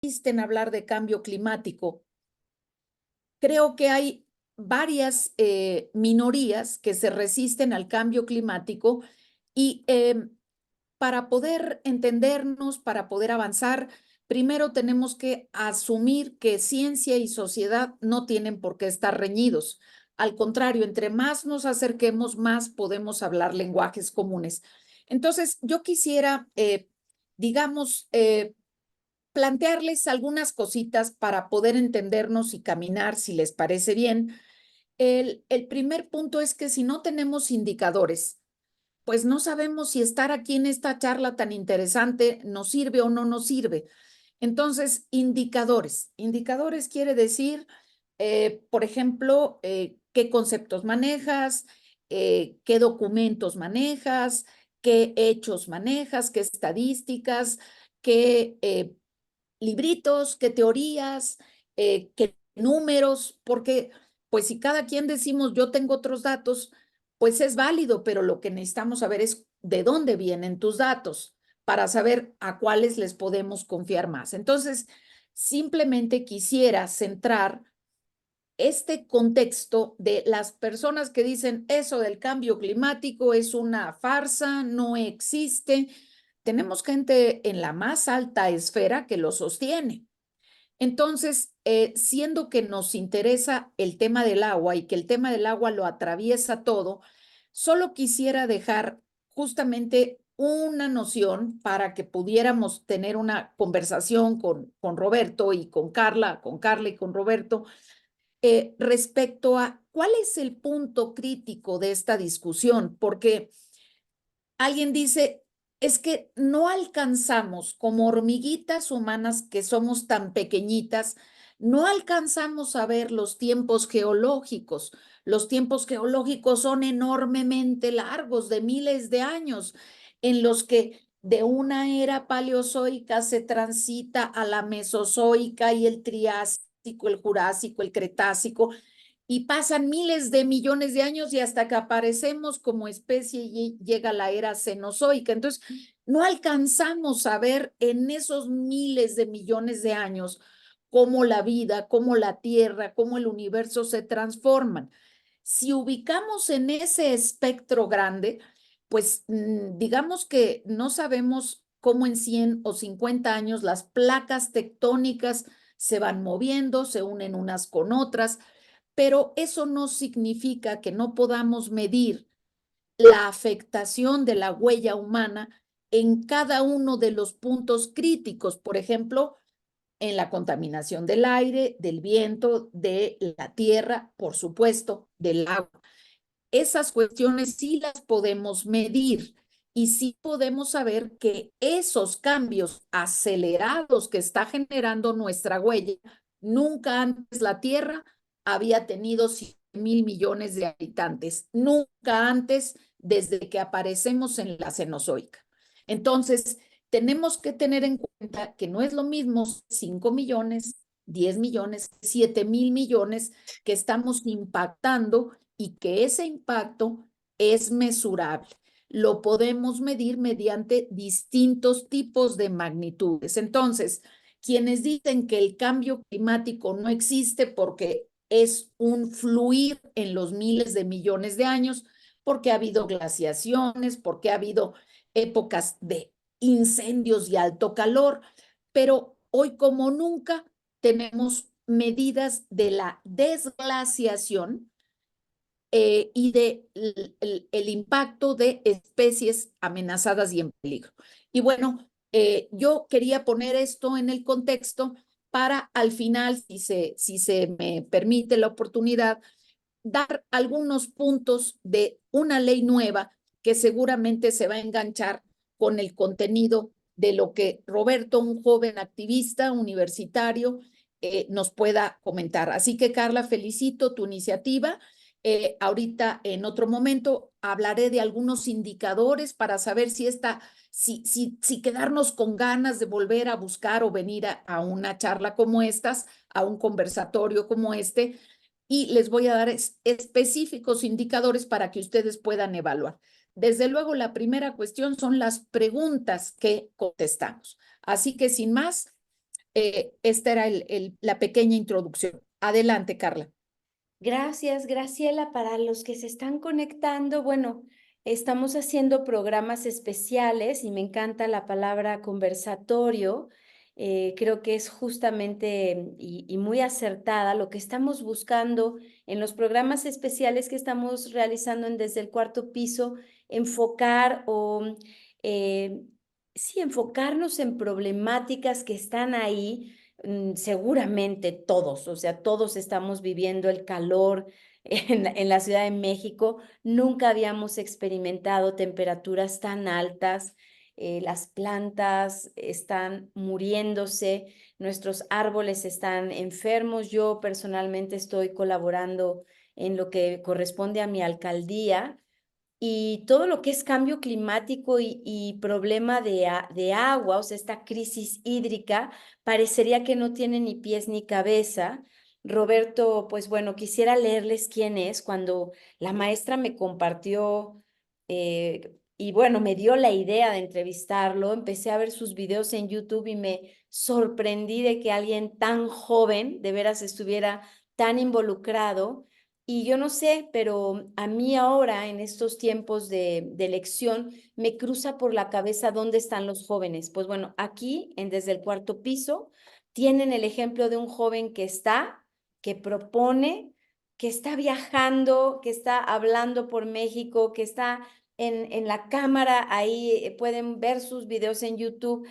en hablar de cambio climático. Creo que hay varias minorías que se resisten al cambio climático y para poder entendernos, para poder avanzar, primero tenemos que asumir que ciencia y sociedad no tienen por qué estar reñidos. Al contrario, entre más nos acerquemos, más podemos hablar lenguajes comunes. Entonces, yo quisiera, digamos, plantearles algunas cositas para poder entendernos y caminar, si les parece bien. El primer punto es que si no tenemos indicadores, pues no sabemos si estar aquí en esta charla tan interesante nos sirve o no nos sirve. Entonces, indicadores. Indicadores quiere decir, por ejemplo, qué conceptos manejas, qué documentos manejas, qué hechos manejas, qué estadísticas, qué libritos, qué teorías, qué números, porque pues si cada quien decimos yo tengo otros datos, pues es válido, pero lo que necesitamos saber es de dónde vienen tus datos para saber a cuáles les podemos confiar más. Entonces, simplemente quisiera centrar este contexto de las personas que dicen eso del cambio climático es una farsa, no existe. Tenemos gente en la más alta esfera que lo sostiene. Entonces, siendo que nos interesa el tema del agua y que el tema del agua lo atraviesa todo, solo quisiera dejar justamente una noción para que pudiéramos tener una conversación con Roberto y con Carla y con Roberto, respecto a cuál es el punto crítico de esta discusión, porque alguien dice, es que no alcanzamos como hormiguitas humanas que somos tan pequeñitas, no alcanzamos a ver los tiempos geológicos. Los tiempos geológicos son enormemente largos, de miles de años, en los que de una era paleozoica se transita a la mesozoica y el triásico, el jurásico, el cretácico, y pasan miles de millones de años y hasta que aparecemos como especie y llega la era cenozoica. Entonces, no alcanzamos a ver en esos miles de millones de años cómo la vida, cómo la Tierra, cómo el universo se transforman. Si ubicamos en ese espectro grande, pues digamos que no sabemos cómo en 100 o 50 años las placas tectónicas se van moviendo, se unen unas con otras, pero eso no significa que no podamos medir la afectación de la huella humana en cada uno de los puntos críticos, por ejemplo, en la contaminación del aire, del viento, de la tierra, por supuesto, del agua. Esas cuestiones sí las podemos medir y sí podemos saber que esos cambios acelerados que está generando nuestra huella, nunca antes la Tierra había tenido 100,000 millones de habitantes, nunca antes desde que aparecemos en la Cenozoica. Entonces, tenemos que tener en cuenta que no es lo mismo 5 millones, 10 millones, 7,000 millones que estamos impactando y que ese impacto es mesurable. Lo podemos medir mediante distintos tipos de magnitudes. Entonces, quienes dicen que el cambio climático no existe porque es un fluir en los miles de millones de años, porque ha habido glaciaciones, porque ha habido épocas de incendios y alto calor, pero hoy como nunca tenemos medidas de la desglaciación y de el impacto de especies amenazadas y en peligro. Y bueno, yo quería poner esto en el contexto para al final, si se me permite la oportunidad, dar algunos puntos de una ley nueva que seguramente se va a enganchar con el contenido de lo que Roberto, un joven activista universitario, nos pueda comentar. Así que, Carla, felicito tu iniciativa. Ahorita, en otro momento, hablaré de algunos indicadores para saber si quedarnos con ganas de volver a buscar o venir a una charla como estas, a un conversatorio como este, y les voy a dar específicos indicadores para que ustedes puedan evaluar. Desde luego, la primera cuestión son las preguntas que contestamos. Así que, sin más, esta era la pequeña introducción. Adelante, Carla. Gracias, Graciela. Para los que se están conectando, bueno, estamos haciendo programas especiales y me encanta la palabra conversatorio. Creo que es justamente y muy acertada lo que estamos buscando en los programas especiales que estamos realizando en Desde el Cuarto Piso, enfocar eh, sí, enfocarnos en problemáticas que están ahí. Seguramente todos, o sea, todos estamos viviendo el calor en la Ciudad de México. Nunca habíamos experimentado temperaturas tan altas. Las plantas están muriéndose, nuestros árboles están enfermos. Yo personalmente estoy colaborando en lo que corresponde a mi alcaldía y todo lo que es cambio climático y problema de agua, o sea, esta crisis hídrica, parecería que no tiene ni pies ni cabeza. Roberto, pues bueno, quisiera leerles quién es. Cuando la maestra me compartió y bueno, me dio la idea de entrevistarlo, empecé a ver sus videos en YouTube y me sorprendí de que alguien tan joven de veras estuviera tan involucrado. Y yo no sé, pero a mí ahora, en estos tiempos de elección, me cruza por la cabeza dónde están los jóvenes. Pues bueno, aquí, en Desde el Cuarto Piso, tienen el ejemplo de un joven que propone, que está viajando, que está hablando por México, que está en la cámara, ahí pueden ver sus videos en YouTube,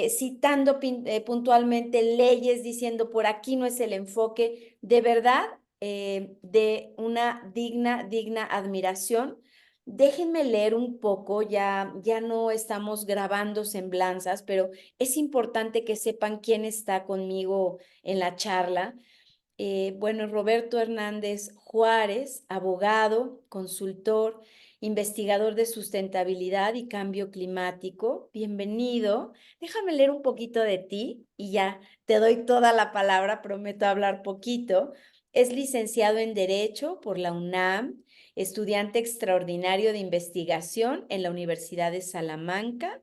citando puntualmente leyes, diciendo por aquí no es el enfoque. De verdad, de una digna admiración. Déjenme leer un poco, ya no estamos grabando semblanzas, pero es importante que sepan quién está conmigo en la charla. Bueno, Roberto Hernández Juárez, abogado, consultor, investigador de sustentabilidad y cambio climático. Bienvenido. Déjame leer un poquito de ti y ya te doy toda la palabra, prometo hablar poquito. Es licenciado en Derecho por la UNAM, estudiante extraordinario de investigación en la Universidad de Salamanca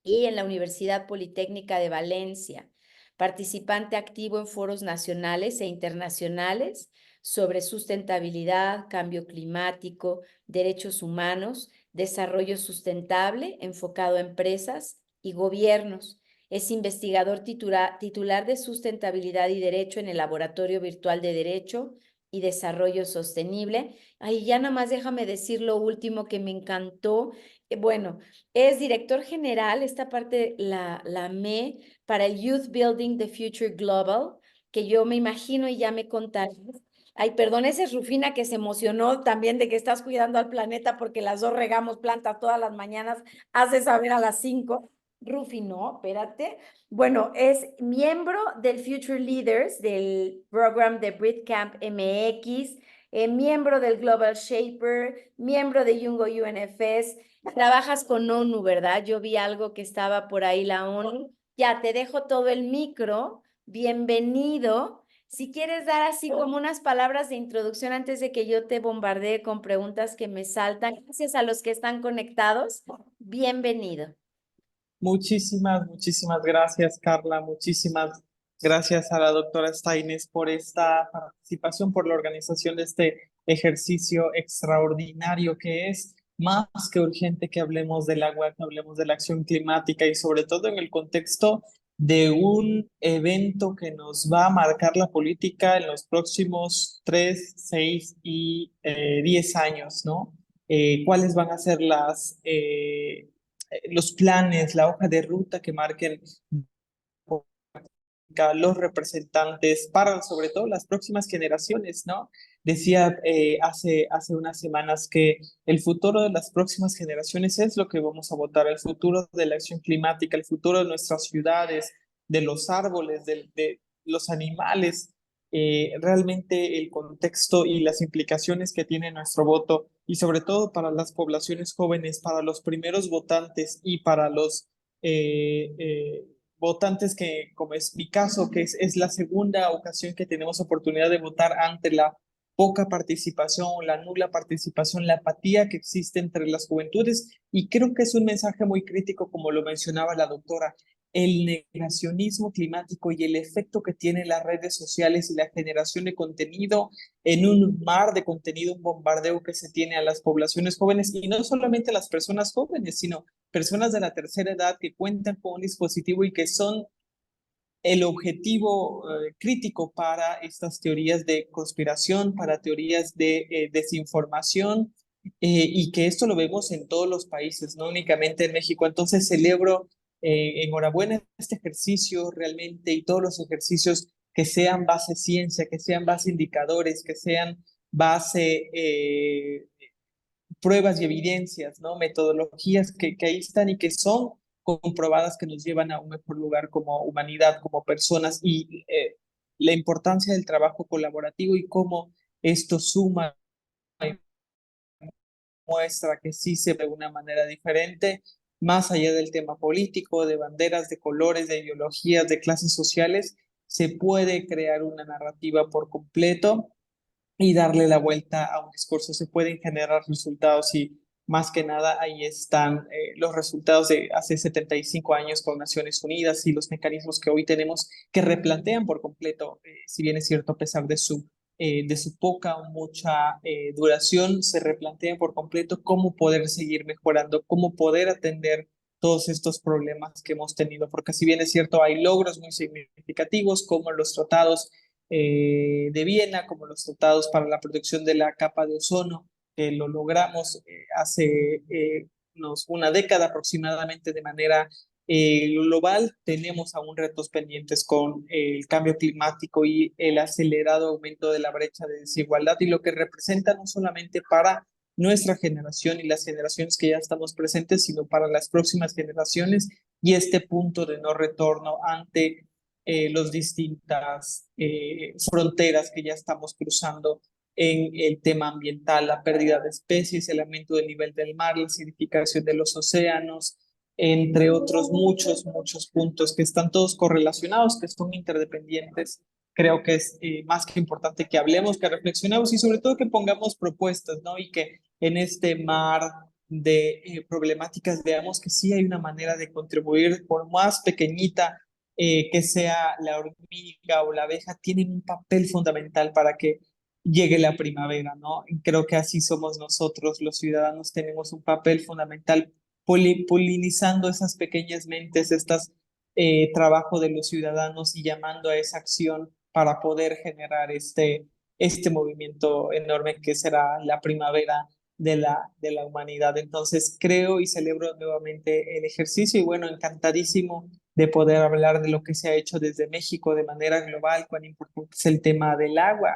y en la Universidad Politécnica de Valencia, participante activo en foros nacionales e internacionales sobre sustentabilidad, cambio climático, derechos humanos, desarrollo sustentable enfocado a empresas y gobiernos. Es investigador titular de sustentabilidad y derecho en el Laboratorio Virtual de Derecho y Desarrollo Sostenible. Ahí ya nada más déjame decir lo último que me encantó. Bueno, es director general, esta parte la amé, para el Youth Building the Future Global, que yo me imagino y ya me contarás. Ay, perdón, esa es Rufina que se emocionó también de que estás cuidando al planeta porque las dos regamos plantas todas las mañanas, hace saber a las 5. Rufi, no, espérate. Bueno, es miembro del Future Leaders del program de BritCamp MX, miembro del Global Shaper, miembro de Yungo UNFS. Trabajas con ONU, ¿verdad? Yo vi algo que estaba por ahí la ONU. Ya, te dejo todo el micro. Bienvenido. Si quieres dar así como unas palabras de introducción antes de que yo te bombardee con preguntas que me saltan. Gracias a los que están conectados. Bienvenido. Muchísimas gracias, Carla. Muchísimas gracias a la doctora Steines por esta participación, por la organización de este ejercicio extraordinario que es más que urgente que hablemos del agua, que hablemos de la acción climática y sobre todo en el contexto de un evento que nos va a marcar la política en los próximos 3, 6 y 10 años, ¿no? ¿Cuáles van a ser los planes, la hoja de ruta que marquen los representantes para sobre todo las próximas generaciones, ¿no? Decía hace unas semanas que el futuro de las próximas generaciones es lo que vamos a votar, el futuro de la acción climática, el futuro de nuestras ciudades, de los árboles, de los animales, realmente el contexto y las implicaciones que tiene nuestro voto y sobre todo para las poblaciones jóvenes, para los primeros votantes y para los votantes que, como es mi caso, que es la segunda ocasión que tenemos oportunidad de votar ante la poca participación, la nula participación, la apatía que existe entre las juventudes. Y creo que es un mensaje muy crítico, como lo mencionaba la doctora. el negacionismo climático y el efecto que tienen las redes sociales y la generación de contenido en un mar de contenido, un bombardeo que se tiene a las poblaciones jóvenes y no solamente a las personas jóvenes, sino personas de la tercera edad que cuentan con un dispositivo y que son el objetivo crítico para estas teorías de conspiración, para teorías de desinformación, y que esto lo vemos en todos los países, no únicamente en México. Entonces celebro, enhorabuena este ejercicio realmente y todos los ejercicios que sean base ciencia, que sean base indicadores, que sean base pruebas y evidencias, ¿no? Metodologías que ahí están y que son comprobadas que nos llevan a un mejor lugar como humanidad, como personas y la importancia del trabajo colaborativo y cómo esto suma y muestra que sí se ve de una manera diferente, más allá del tema político, de banderas, de colores, de ideologías, de clases sociales, se puede crear una narrativa por completo y darle la vuelta a un discurso. Se pueden generar resultados y más que nada ahí están los resultados de hace 75 años con Naciones Unidas y los mecanismos que hoy tenemos que replantean por completo, si bien es cierto, a pesar de su poca o mucha duración, se replantean por completo cómo poder seguir mejorando, cómo poder atender todos estos problemas que hemos tenido, porque si bien es cierto, hay logros muy significativos como los tratados de Viena, como los tratados para la protección de la capa de ozono, que lo logramos hace una década aproximadamente de manera global. Tenemos aún retos pendientes con el cambio climático y el acelerado aumento de la brecha de desigualdad y lo que representa no solamente para nuestra generación y las generaciones que ya estamos presentes, sino para las próximas generaciones y este punto de no retorno ante las distintas fronteras que ya estamos cruzando en el tema ambiental, la pérdida de especies, el aumento del nivel del mar, la acidificación de los océanos, entre otros muchos puntos que están todos correlacionados, que son interdependientes. Creo que es más que importante que hablemos, que reflexionemos y sobre todo que pongamos propuestas, ¿no? Y que en este mar de problemáticas veamos que sí hay una manera de contribuir, por más pequeñita que sea la hormiga o la abeja, tienen un papel fundamental para que llegue la primavera, ¿no? Y creo que así somos nosotros, los ciudadanos, tenemos un papel fundamental polinizando esas pequeñas mentes, estas trabajo de los ciudadanos y llamando a esa acción para poder generar este movimiento enorme que será la primavera de la humanidad. Entonces creo y celebro nuevamente el ejercicio y bueno, encantadísimo de poder hablar de lo que se ha hecho desde México de manera global, cuán importante es el tema del agua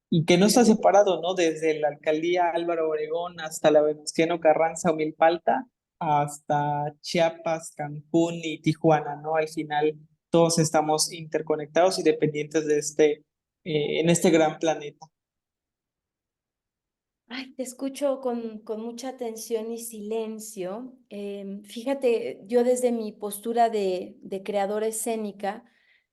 y que no está separado, ¿no? Desde la alcaldía Álvaro Obregón hasta la Venustiano Carranza o Milpalta, hasta Chiapas, Cancún y Tijuana, ¿no? Al final todos estamos interconectados y dependientes de en este gran planeta. Ay, te escucho con mucha atención y silencio. Fíjate, yo desde mi postura de creadora escénica,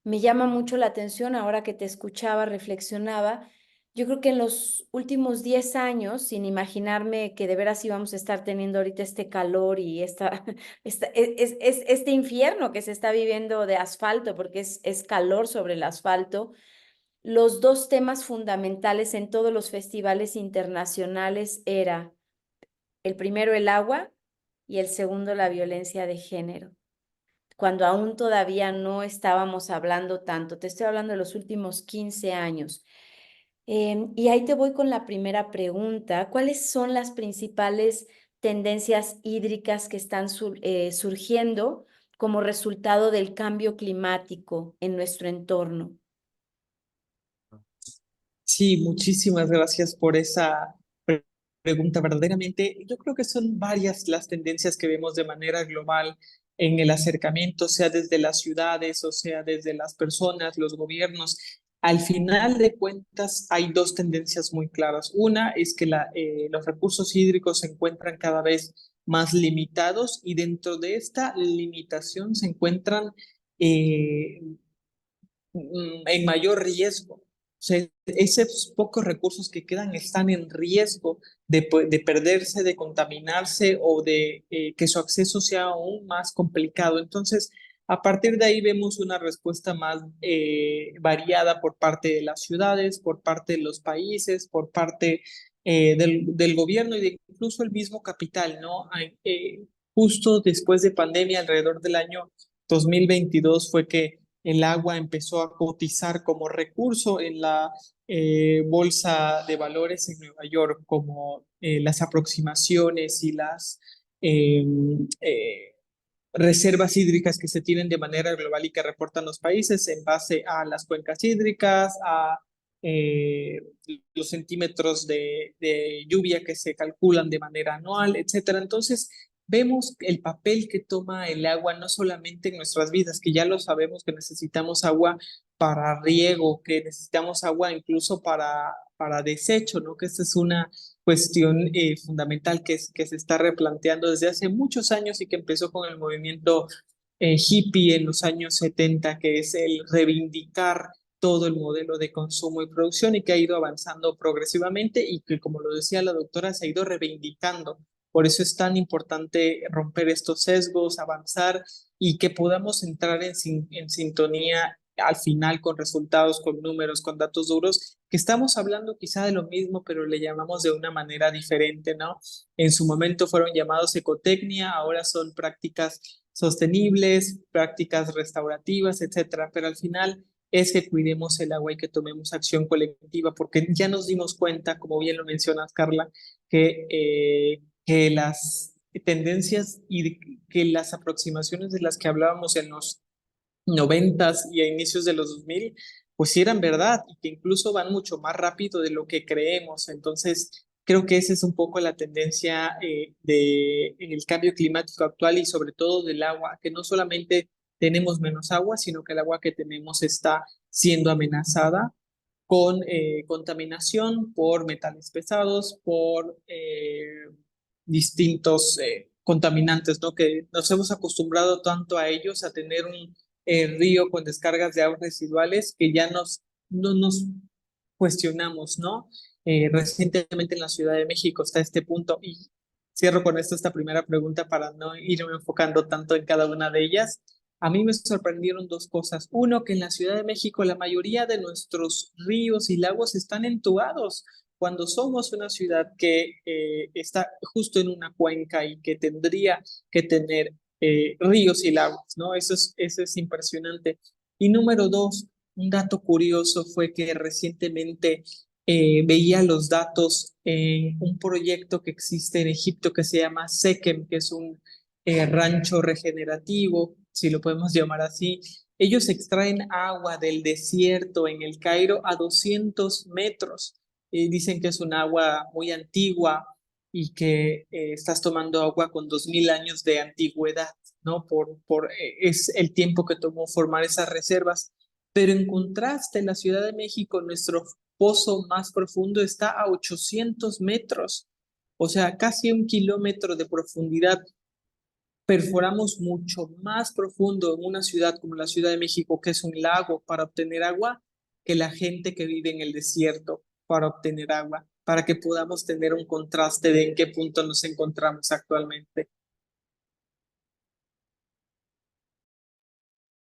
me llama mucho la atención ahora que te escuchaba, reflexionaba. Yo creo que en los últimos 10 años, sin imaginarme que de veras íbamos a estar teniendo ahorita este calor y este infierno que se está viviendo de asfalto, porque es calor sobre el asfalto, los dos temas fundamentales en todos los festivales internacionales era el primero el agua y el segundo la violencia de género, cuando aún todavía no estábamos hablando tanto, te estoy hablando de los últimos 15 años. Y ahí te voy con la primera pregunta, ¿cuáles son las principales tendencias hídricas que están surgiendo como resultado del cambio climático en nuestro entorno? Sí, muchísimas gracias por esa pregunta. Verdaderamente, yo creo que son varias las tendencias que vemos de manera global en el acercamiento, sea desde las ciudades o sea desde las personas, los gobiernos. Al final de cuentas, hay dos tendencias muy claras. Una es que los recursos hídricos se encuentran cada vez más limitados y dentro de esta limitación se encuentran eh, en mayor riesgo. O sea, esos pocos recursos que quedan están en riesgo de perderse, de contaminarse o de que su acceso sea aún más complicado. Entonces, A partir de ahí vemos una respuesta más variada por parte de las ciudades, por parte de los países, por parte del gobierno y de incluso el mismo capital, ¿no? Justo después de pandemia, alrededor del año 2022, fue que el agua empezó a cotizar como recurso en la bolsa de valores en Nueva York, como las aproximaciones y las eh, eh, reservas hídricas que se tienen de manera global y que reportan los países en base a las cuencas hídricas, a eh, los centímetros de lluvia que se calculan de manera anual, etcétera. Entonces, vemos el papel que toma el agua no solamente en nuestras vidas, que ya lo sabemos que necesitamos agua para riego, que necesitamos agua incluso para desecho, ¿no? Que esta es una cuestión fundamental que se está replanteando desde hace muchos años y que empezó con el movimiento hippie en los años 70, que es el reivindicar todo el modelo de consumo y producción y que ha ido avanzando progresivamente y que, como lo decía la doctora, se ha ido reivindicando. Por eso es tan importante romper estos sesgos, avanzar y que podamos entrar en sintonía al final con resultados, con números, con datos duros, que estamos hablando quizá de lo mismo, pero le llamamos de una manera diferente, ¿no? En su momento fueron llamados ecotecnia, ahora son prácticas sostenibles, prácticas restaurativas, etcétera, pero al final es que cuidemos el agua y que tomemos acción colectiva, porque ya nos dimos cuenta, como bien lo mencionas, Carla, que las tendencias y que las aproximaciones de las que hablábamos en los noventas y a inicios de los 2000, pues sí eran verdad y que incluso van mucho más rápido de lo que creemos. Entonces, creo que esa es un poco la tendencia en el cambio climático actual y sobre todo del agua, que no solamente tenemos menos agua, sino que el agua que tenemos está siendo amenazada con contaminación por metales pesados, por distintos contaminantes, ¿no? Que nos hemos acostumbrado tanto a ellos, a tener un río con descargas de aguas residuales que ya no nos cuestionamos, ¿no? Recientemente en la Ciudad de México está este punto y cierro con esto esta primera pregunta para no irme enfocando tanto en cada una de ellas. A mí me sorprendieron dos cosas. Uno, que en la Ciudad de México la mayoría de nuestros ríos y lagos están entubados cuando somos una ciudad que está justo en una cuenca y que tendría que tener ríos y lagos, ¿no? Eso es impresionante. Y número dos, un dato curioso fue que recientemente veía los datos en un proyecto que existe en Egipto que se llama SEKEM, que es un rancho regenerativo, si lo podemos llamar así. Ellos extraen agua del desierto en el Cairo a 200 metros. Dicen que es un agua muy antigua y que estás tomando agua con 2000 años de antigüedad, ¿no? Es el tiempo que tomó formar esas reservas. Pero en contraste, en la Ciudad de México, nuestro pozo más profundo está a 800 metros, o sea, casi 1 kilómetro de profundidad. Perforamos mucho más profundo en una ciudad como la Ciudad de México, que es un lago, para obtener agua, que la gente que vive en el desierto para obtener agua, para que podamos tener un contraste de en qué punto nos encontramos actualmente.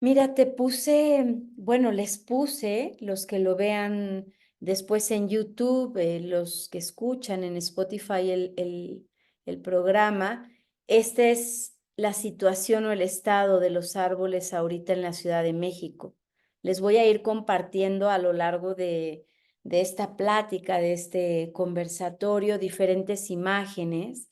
Mira, te puse, bueno, les puse, los que lo vean después en YouTube, los que escuchan en Spotify el programa, esta es la situación o el estado de los árboles ahorita en la Ciudad de México. Les voy a ir compartiendo a lo largo de esta plática, de este conversatorio, diferentes imágenes.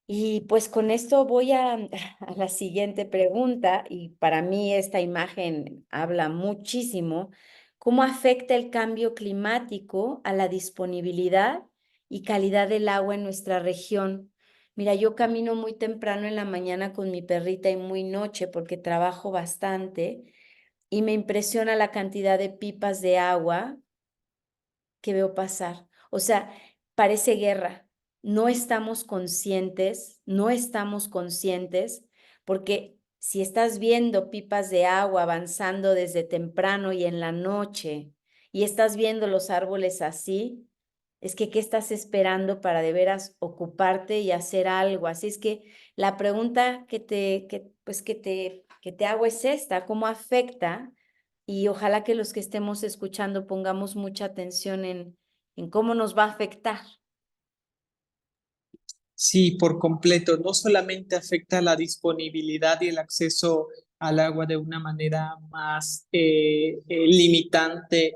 Y pues con esto voy a la siguiente pregunta, y para mí esta imagen habla muchísimo. ¿Cómo afecta el cambio climático a la disponibilidad y calidad del agua en nuestra región? Mira, yo camino muy temprano en la mañana con mi perrita y muy noche porque trabajo bastante y me impresiona la cantidad de pipas de agua que veo pasar. O sea, parece guerra. No estamos conscientes, porque si estás viendo pipas de agua avanzando desde temprano y en la noche, y estás viendo los árboles así, es que ¿qué estás esperando para de veras ocuparte y hacer algo? Así es que la pregunta que te ¿qué hago es esta? ¿Cómo afecta? Y ojalá que los que estemos escuchando pongamos mucha atención en cómo nos va a afectar. Sí, por completo. No solamente afecta la disponibilidad y el acceso al agua de una manera más limitante,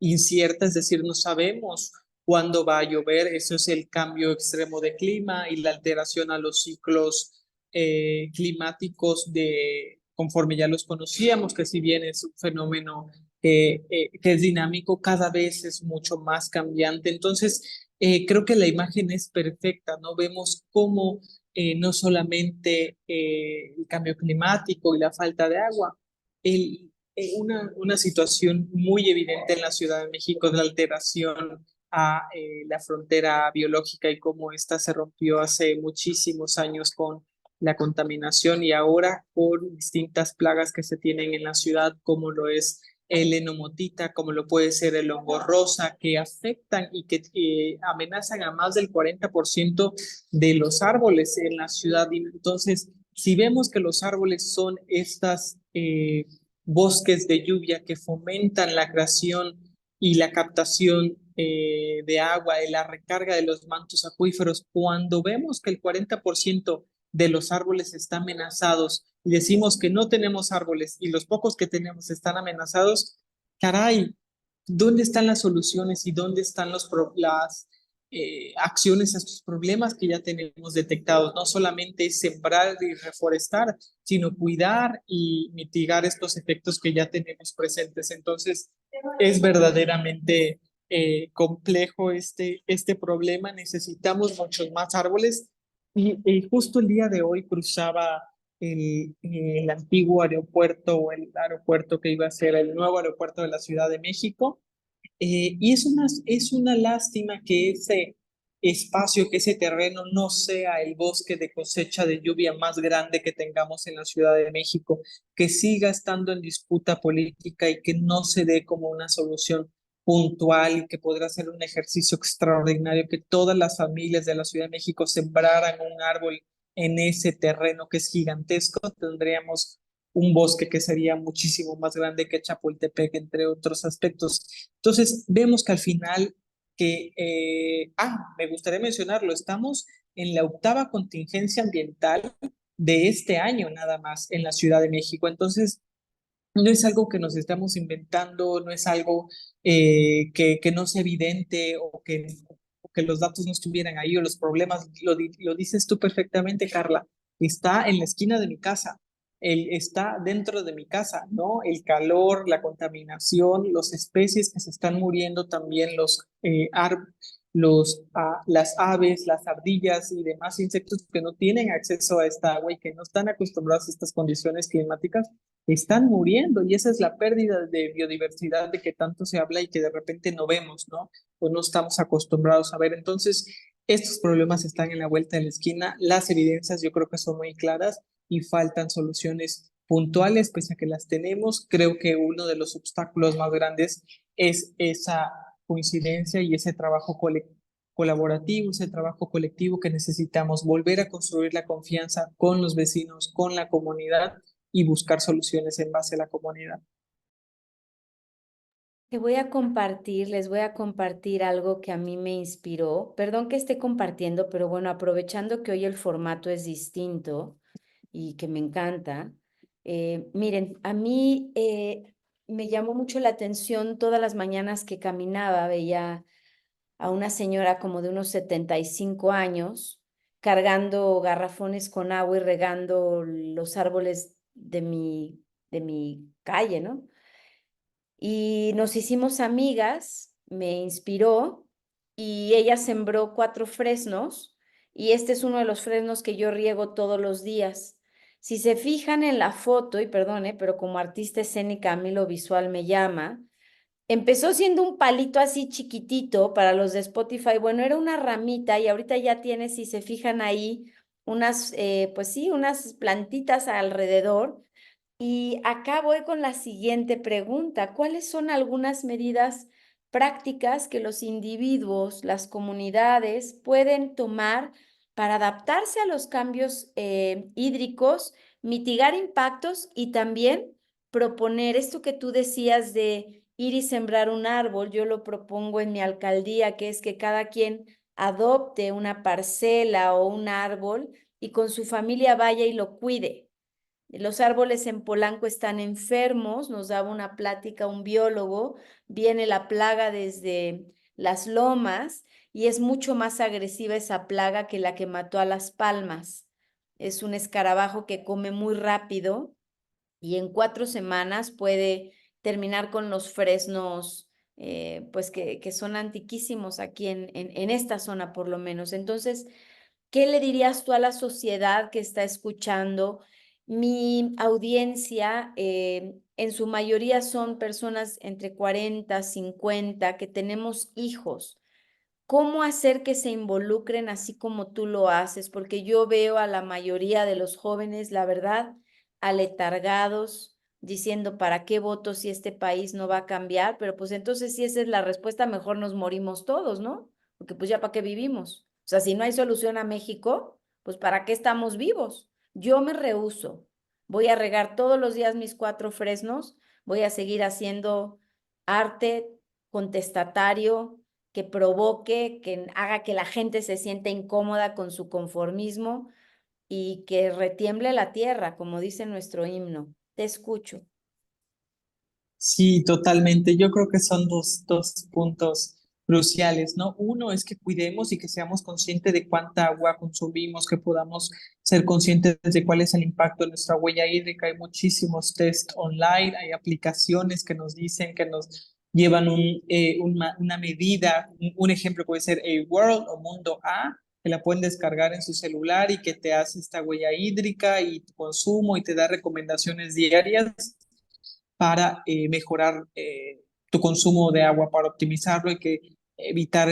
incierta, es decir, no sabemos cuándo va a llover. Eso es el cambio extremo de clima y la alteración a los ciclos climáticos de conforme ya los conocíamos, que si bien es un fenómeno que es dinámico, cada vez es mucho más cambiante. Entonces, creo que la imagen es perfecta, ¿no? Vemos cómo no solamente el cambio climático y la falta de agua, una situación muy evidente en la Ciudad de México de la alteración a la frontera biológica y cómo ésta se rompió hace muchísimos años con la contaminación y ahora con distintas plagas que se tienen en la ciudad, como lo es el enomotita, como lo puede ser el hongo rosa, que afectan y que amenazan a más del 40% de los árboles en la ciudad. Y entonces, si vemos que los árboles son estas bosques de lluvia que fomentan la creación y la captación de agua y la recarga de los mantos acuíferos, cuando vemos que el 40% de los árboles están amenazados y decimos que no tenemos árboles y los pocos que tenemos están amenazados, caray, ¿dónde están las soluciones y dónde están las acciones a estos problemas que ya tenemos detectados? No solamente sembrar y reforestar, sino cuidar y mitigar estos efectos que ya tenemos presentes. Entonces, es verdaderamente complejo este problema. Necesitamos muchos más árboles y justo el día de hoy cruzaba el antiguo aeropuerto o el aeropuerto que iba a ser el nuevo aeropuerto de la Ciudad de México. Y es una lástima que ese espacio, que ese terreno no sea el bosque de cosecha de lluvia más grande que tengamos en la Ciudad de México, que siga estando en disputa política y que no se dé como una solución puntual y que podrá ser un ejercicio extraordinario, que todas las familias de la Ciudad de México sembraran un árbol en ese terreno que es gigantesco. Tendríamos un bosque que sería muchísimo más grande que Chapultepec, entre otros aspectos. Entonces, vemos que al final me gustaría mencionarlo, estamos en la octava contingencia ambiental de este año nada más en la Ciudad de México. Entonces, no es algo que nos estamos inventando, no es algo que no sea evidente o que los datos no estuvieran ahí o los problemas, lo dices tú perfectamente, Carla, está en la esquina de mi casa, está dentro de mi casa, ¿no? El calor, la contaminación, las especies que se están muriendo también, las aves, las ardillas y demás insectos que no tienen acceso a esta agua y que no están acostumbrados a estas condiciones climáticas están muriendo y esa es la pérdida de biodiversidad de que tanto se habla y que de repente no vemos, ¿no? O no estamos acostumbrados a ver. Entonces, estos problemas están en la vuelta de la esquina. Las evidencias yo creo que son muy claras y faltan soluciones puntuales, pese a que las tenemos. Creo que uno de los obstáculos más grandes es esa coincidencia y ese trabajo colaborativo, ese trabajo colectivo que necesitamos, volver a construir la confianza con los vecinos, con la comunidad y buscar soluciones en base a la comunidad. Les voy a compartir algo que a mí me inspiró. Perdón que esté compartiendo, pero bueno, aprovechando que hoy el formato es distinto y que me encanta. Miren, a mí me llamó mucho la atención todas las mañanas que caminaba, veía a una señora como de unos 75 años cargando garrafones con agua y regando los árboles de mi calle, ¿no? Y nos hicimos amigas, me inspiró y ella sembró 4 fresnos y este es uno de los fresnos que yo riego todos los días. Si se fijan en la foto, y perdone, pero como artista escénica a mí lo visual me llama, empezó siendo un palito así chiquitito para los de Spotify. Bueno, era una ramita y ahorita ya tiene, si se fijan ahí, pues sí, unas plantitas alrededor. Y acá voy con la siguiente pregunta. ¿Cuáles son algunas medidas prácticas que los individuos, las comunidades pueden tomar para adaptarse a los cambios hídricos, mitigar impactos y también proponer esto que tú decías de ir y sembrar un árbol. Yo lo propongo en mi alcaldía, que es que cada quien adopte una parcela o un árbol y con su familia vaya y lo cuide. Los árboles en Polanco están enfermos, nos daba una plática un biólogo, viene la plaga desde las lomas y es mucho más agresiva esa plaga que la que mató a Las Palmas. Es un escarabajo que come muy rápido y en 4 semanas puede terminar con los fresnos, pues que son antiquísimos aquí en esta zona por lo menos. Entonces, ¿qué le dirías tú a la sociedad que está escuchando? Mi audiencia, en su mayoría son personas entre 40, 50, que tenemos hijos. ¿Cómo hacer que se involucren así como tú lo haces? Porque yo veo a la mayoría de los jóvenes, la verdad, aletargados, diciendo, ¿para qué voto si este país no va a cambiar? Pero pues entonces si esa es la respuesta, mejor nos morimos todos, ¿no? Porque pues ya para qué vivimos. O sea, si no hay solución a México, pues ¿para qué estamos vivos? Yo me rehúso. Voy a regar todos los días mis 4 fresnos, voy a seguir haciendo arte contestatario, que provoque, que haga que la gente se sienta incómoda con su conformismo y que retiemble la tierra, como dice nuestro himno. Te escucho. Sí, totalmente. Yo creo que son dos puntos cruciales, ¿no? Uno es que cuidemos y que seamos conscientes de cuánta agua consumimos, que podamos ser conscientes de cuál es el impacto de nuestra huella hídrica. Hay muchísimos test online, hay aplicaciones que nos dicen, que nos llevan una medida. Un ejemplo puede ser A World o Mundo A, que la pueden descargar en su celular y que te hace esta huella hídrica y tu consumo y te da recomendaciones diarias para mejorar tu consumo de agua, para optimizarlo y que evitar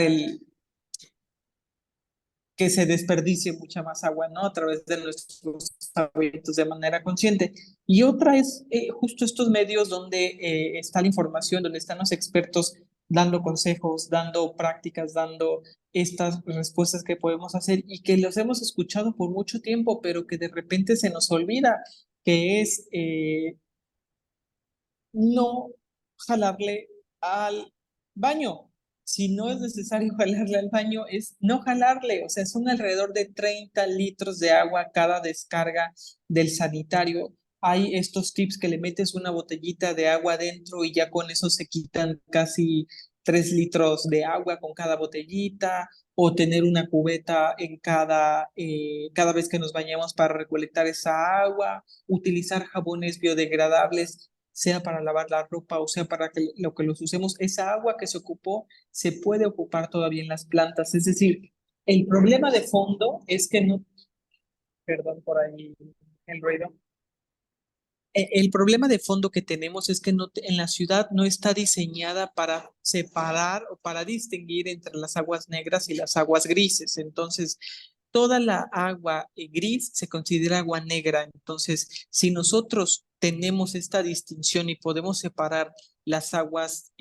que se desperdicie mucha más agua, ¿no? A través de nuestros hábitos de manera consciente. Y otra es justo estos medios donde está la información, donde están los expertos dando consejos, dando prácticas, dando estas respuestas que podemos hacer y que los hemos escuchado por mucho tiempo, pero que de repente se nos olvida, que es no jalarle al baño. Si no es necesario jalarle al baño, es no jalarle. O sea, son alrededor de 30 litros de agua cada descarga del sanitario. Hay estos tips que le metes una botellita de agua adentro y ya con eso se quitan casi 3 litros de agua con cada botellita, o tener una cubeta en cada vez que nos bañamos para recolectar esa agua, utilizar jabones biodegradables, sea para lavar la ropa o sea para que lo que los usemos, esa agua que se ocupó se puede ocupar todavía en las plantas. Es decir, el problema de fondo es que no, perdón por ahí el ruido. El problema de fondo que tenemos es que en la ciudad no está diseñada para separar o para distinguir entre las aguas negras y las aguas grises. Entonces, toda la agua gris se considera agua negra. Entonces, si nosotros tenemos esta distinción y podemos separar las aguas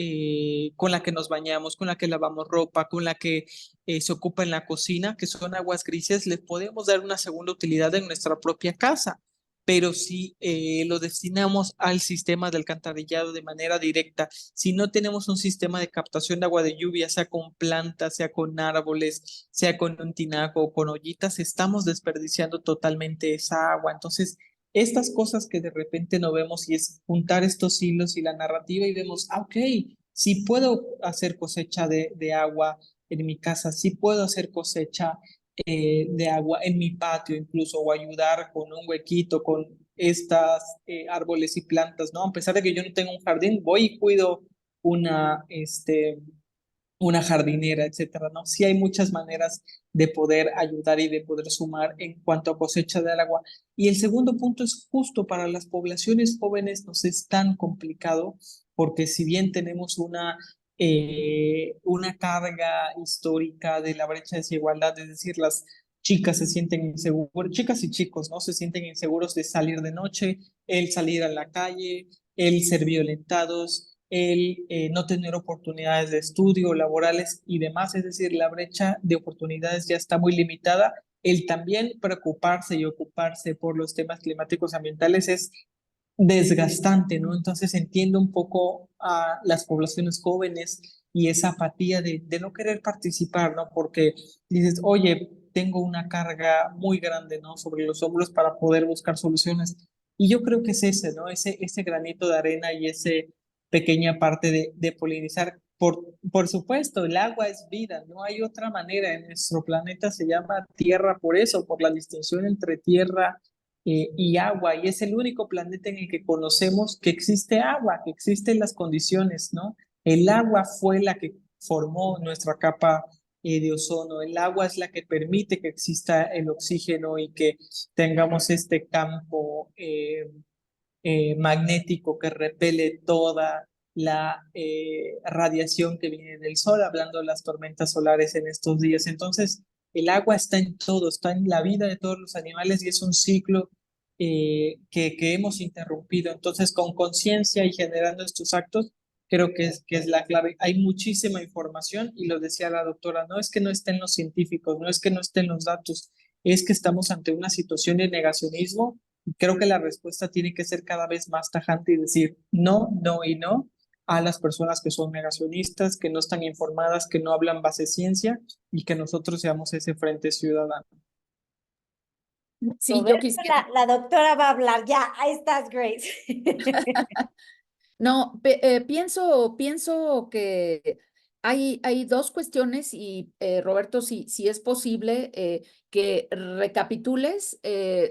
con la que nos bañamos, con la que lavamos ropa, con la que se ocupa en la cocina, que son aguas grises, les podemos dar una segunda utilidad en nuestra propia casa. Pero si lo destinamos al sistema de alcantarillado de manera directa, si no tenemos un sistema de captación de agua de lluvia, sea con plantas, sea con árboles, sea con un tinaco o con ollitas, estamos desperdiciando totalmente esa agua. Entonces, estas cosas que de repente no vemos y es juntar estos hilos y la narrativa y vemos, ok, sí puedo hacer cosecha de agua en mi casa, sí puedo hacer cosecha de agua en mi patio incluso, o ayudar con un huequito, con estas árboles y plantas, ¿no? A pesar de que yo no tengo un jardín, voy y cuido una, una jardinera, etcétera, ¿no? Sí hay muchas maneras de poder ayudar y de poder sumar en cuanto a cosecha del agua. Y el segundo punto es justo para las poblaciones jóvenes nos es tan complicado porque si bien tenemos una carga histórica de la brecha de desigualdad, es decir, las chicas se sienten inseguras, chicas y chicos, ¿no? Se sienten inseguros de salir de noche, el salir a la calle, el ser violentados, el no tener oportunidades de estudio, laborales y demás, es decir, la brecha de oportunidades ya está muy limitada el también preocuparse y ocuparse por los temas climáticos ambientales es desgastante, ¿no? Entonces entiendo un poco a las poblaciones jóvenes y esa apatía de no querer participar, ¿no? Porque dices, oye, tengo una carga muy grande, ¿no? Sobre los hombros para poder buscar soluciones. Y yo creo que es ese, ¿no? Ese granito de arena y ese pequeña parte de polinizar. Por supuesto, el agua es vida, no hay otra manera. En nuestro planeta se llama Tierra por eso, por la distinción entre tierra y agua, y es el único planeta en el que conocemos que existe agua, que existen las condiciones, ¿no? El agua fue la que formó nuestra capa de ozono, el agua es la que permite que exista el oxígeno y que tengamos este campo magnético que repele toda la radiación que viene del sol, hablando de las tormentas solares en estos días. Entonces, el agua está en todo, está en la vida de todos los animales y es un ciclo que hemos interrumpido. Entonces, con conciencia y generando estos actos, creo que es la clave. Hay muchísima información y lo decía la doctora, no es que no estén los científicos, no es que no estén los datos, es que estamos ante una situación de negacionismo. Creo que la respuesta tiene que ser cada vez más tajante y decir no, no y no a las personas que son negacionistas, que no están informadas, que no hablan base ciencia y que nosotros seamos ese frente ciudadano. Sí, yo Roberto, quisiera. la doctora va a hablar. Ya, ahí estás, Grace. No, pienso que hay dos cuestiones y Roberto, si es posible, que recapitules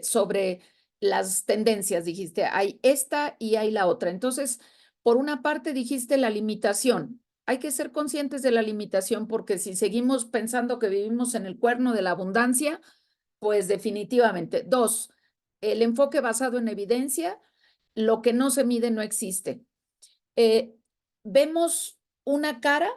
sobre las tendencias, dijiste, hay esta y hay la otra. Entonces, por una parte dijiste la limitación. Hay que ser conscientes de la limitación porque si seguimos pensando que vivimos en el cuerno de la abundancia, pues definitivamente. Dos, el enfoque basado en evidencia, lo que no se mide no existe. Vemos una cara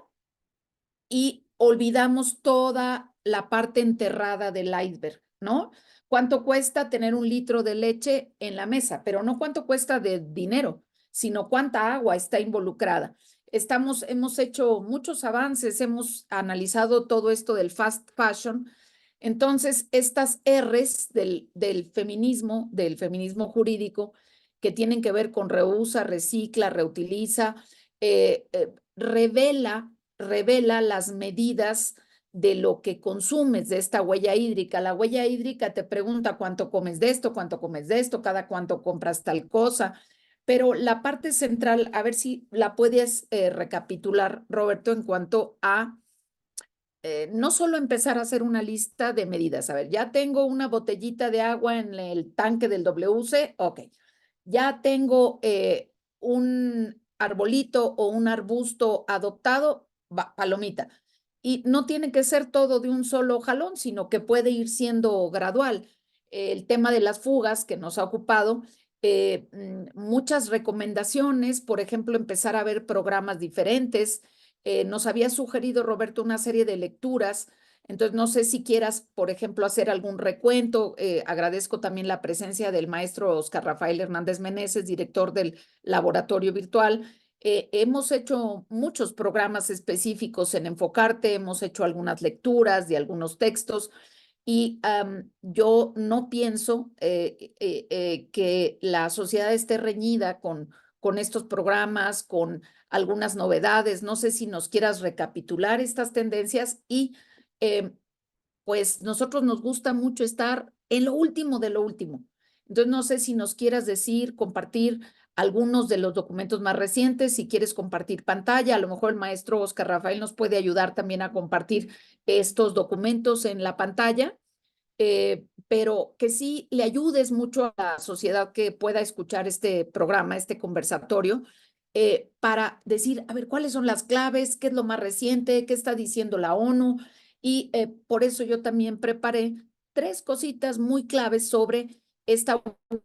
y olvidamos toda la parte enterrada del iceberg, ¿no? ¿Cuánto cuesta tener un litro de leche en la mesa? Pero no cuánto cuesta de dinero, sino cuánta agua está involucrada. Hemos hecho muchos avances, hemos analizado todo esto del fast fashion. Entonces, estas R's del feminismo jurídico, que tienen que ver con reusa, recicla, reutiliza, revela las medidas de lo que consumes de esta huella hídrica. La huella hídrica te pregunta cuánto comes de esto, cuánto comes de esto, cada cuánto compras tal cosa. Pero la parte central, a ver si la puedes recapitular, Roberto, en cuanto a no solo empezar a hacer una lista de medidas. A ver, ya tengo una botellita de agua en el tanque del WC, ok. Ya tengo un arbolito o un arbusto adoptado, palomita. Y no tiene que ser todo de un solo jalón, sino que puede ir siendo gradual. El tema de las fugas que nos ha ocupado, muchas recomendaciones, por ejemplo, empezar a ver programas diferentes. Nos había sugerido, Roberto, una serie de lecturas. Entonces, no sé si quieras, por ejemplo, hacer algún recuento. Agradezco también la presencia del maestro Oscar Rafael Hernández Meneses, director del laboratorio virtual. Hemos hecho muchos programas específicos en Enfocarte, hemos hecho algunas lecturas de algunos textos y yo no pienso que la sociedad esté reñida con estos programas, con algunas novedades. No sé si nos quieras recapitular estas tendencias y pues nosotros nos gusta mucho estar en lo último de lo último. Entonces, no sé si nos quieras decir, compartir algunos de los documentos más recientes, si quieres compartir pantalla, a lo mejor el maestro Oscar Rafael nos puede ayudar también a compartir estos documentos en la pantalla, pero que sí le ayudes mucho a la sociedad que pueda escuchar este programa, este conversatorio, para decir, a ver, cuáles son las claves, qué es lo más reciente, qué está diciendo la ONU. Y por eso yo también preparé tres cositas muy claves sobre esta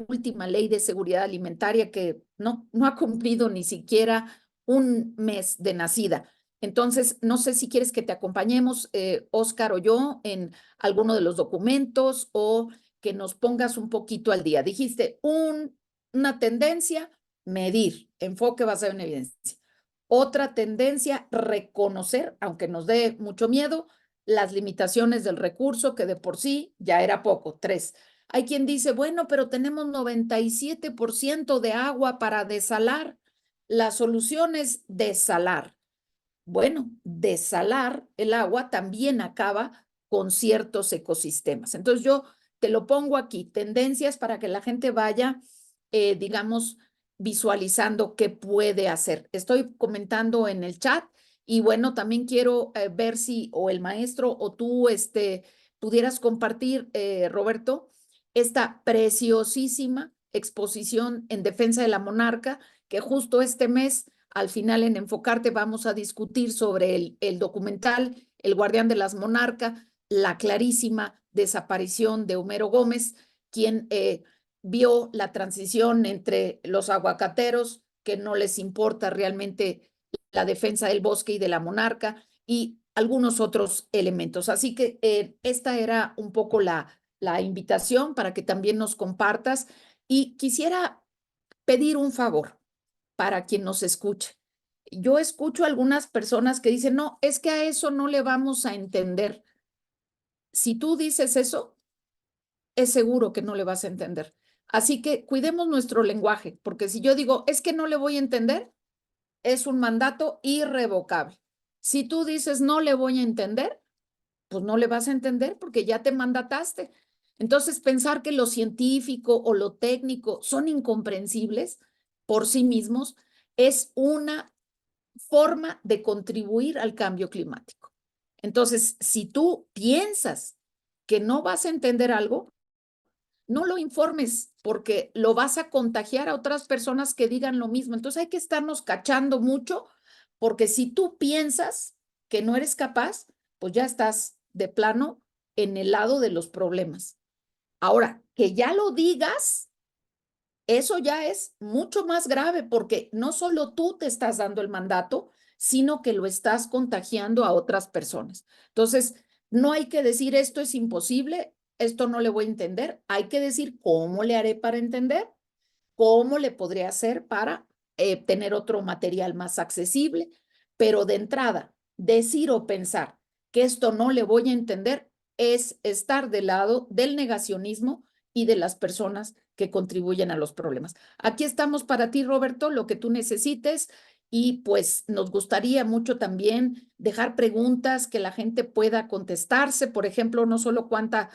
última ley de seguridad alimentaria que no ha cumplido ni siquiera un mes de nacida. Entonces, no sé si quieres que te acompañemos, Oscar o yo, en alguno de los documentos o que nos pongas un poquito al día. Dijiste una tendencia, medir, enfoque basado en evidencia. Otra tendencia, reconocer, aunque nos dé mucho miedo, las limitaciones del recurso, que de por sí ya era poco, 3. Hay quien dice, bueno, pero tenemos 97% de agua para desalar. La solución es desalar. Bueno, desalar el agua también acaba con ciertos ecosistemas. Entonces yo te lo pongo aquí, tendencias para que la gente vaya, digamos, visualizando qué puede hacer. Estoy comentando en el chat y bueno, también quiero ver si o el maestro o tú pudieras compartir, Roberto, esta preciosísima exposición en defensa de la monarca que justo este mes al final en Enfocarte vamos a discutir sobre el documental El Guardián de las Monarcas, la clarísima desaparición de Homero Gómez, quien vio la transición entre los aguacateros, que no les importa realmente la defensa del bosque y de la monarca, y algunos otros elementos. Así que esta era un poco la invitación para que también nos compartas. Y quisiera pedir un favor para quien nos escuche. Yo escucho a algunas personas que dicen, no, es que a eso no le vamos a entender. Si tú dices eso, es seguro que no le vas a entender. Así que cuidemos nuestro lenguaje, porque si yo digo, es que no le voy a entender, es un mandato irrevocable. Si tú dices, no le voy a entender, pues no le vas a entender porque ya te mandataste. Entonces, pensar que lo científico o lo técnico son incomprensibles por sí mismos es una forma de contribuir al cambio climático. Entonces, si tú piensas que no vas a entender algo, no lo informes porque lo vas a contagiar a otras personas que digan lo mismo. Entonces hay que estarnos cachando mucho porque si tú piensas que no eres capaz, pues ya estás de plano en el lado de los problemas. Ahora, que ya lo digas, eso ya es mucho más grave porque no solo tú te estás dando el mandato, sino que lo estás contagiando a otras personas. Entonces, no hay que decir esto es imposible, esto no le voy a entender, hay que decir cómo le haré para entender, cómo le podría hacer para tener otro material más accesible, pero de entrada, decir o pensar que esto no le voy a entender es estar del lado del negacionismo y de las personas que contribuyen a los problemas. Aquí estamos para ti, Roberto, lo que tú necesites y pues nos gustaría mucho también dejar preguntas que la gente pueda contestarse, por ejemplo, no solo cuánta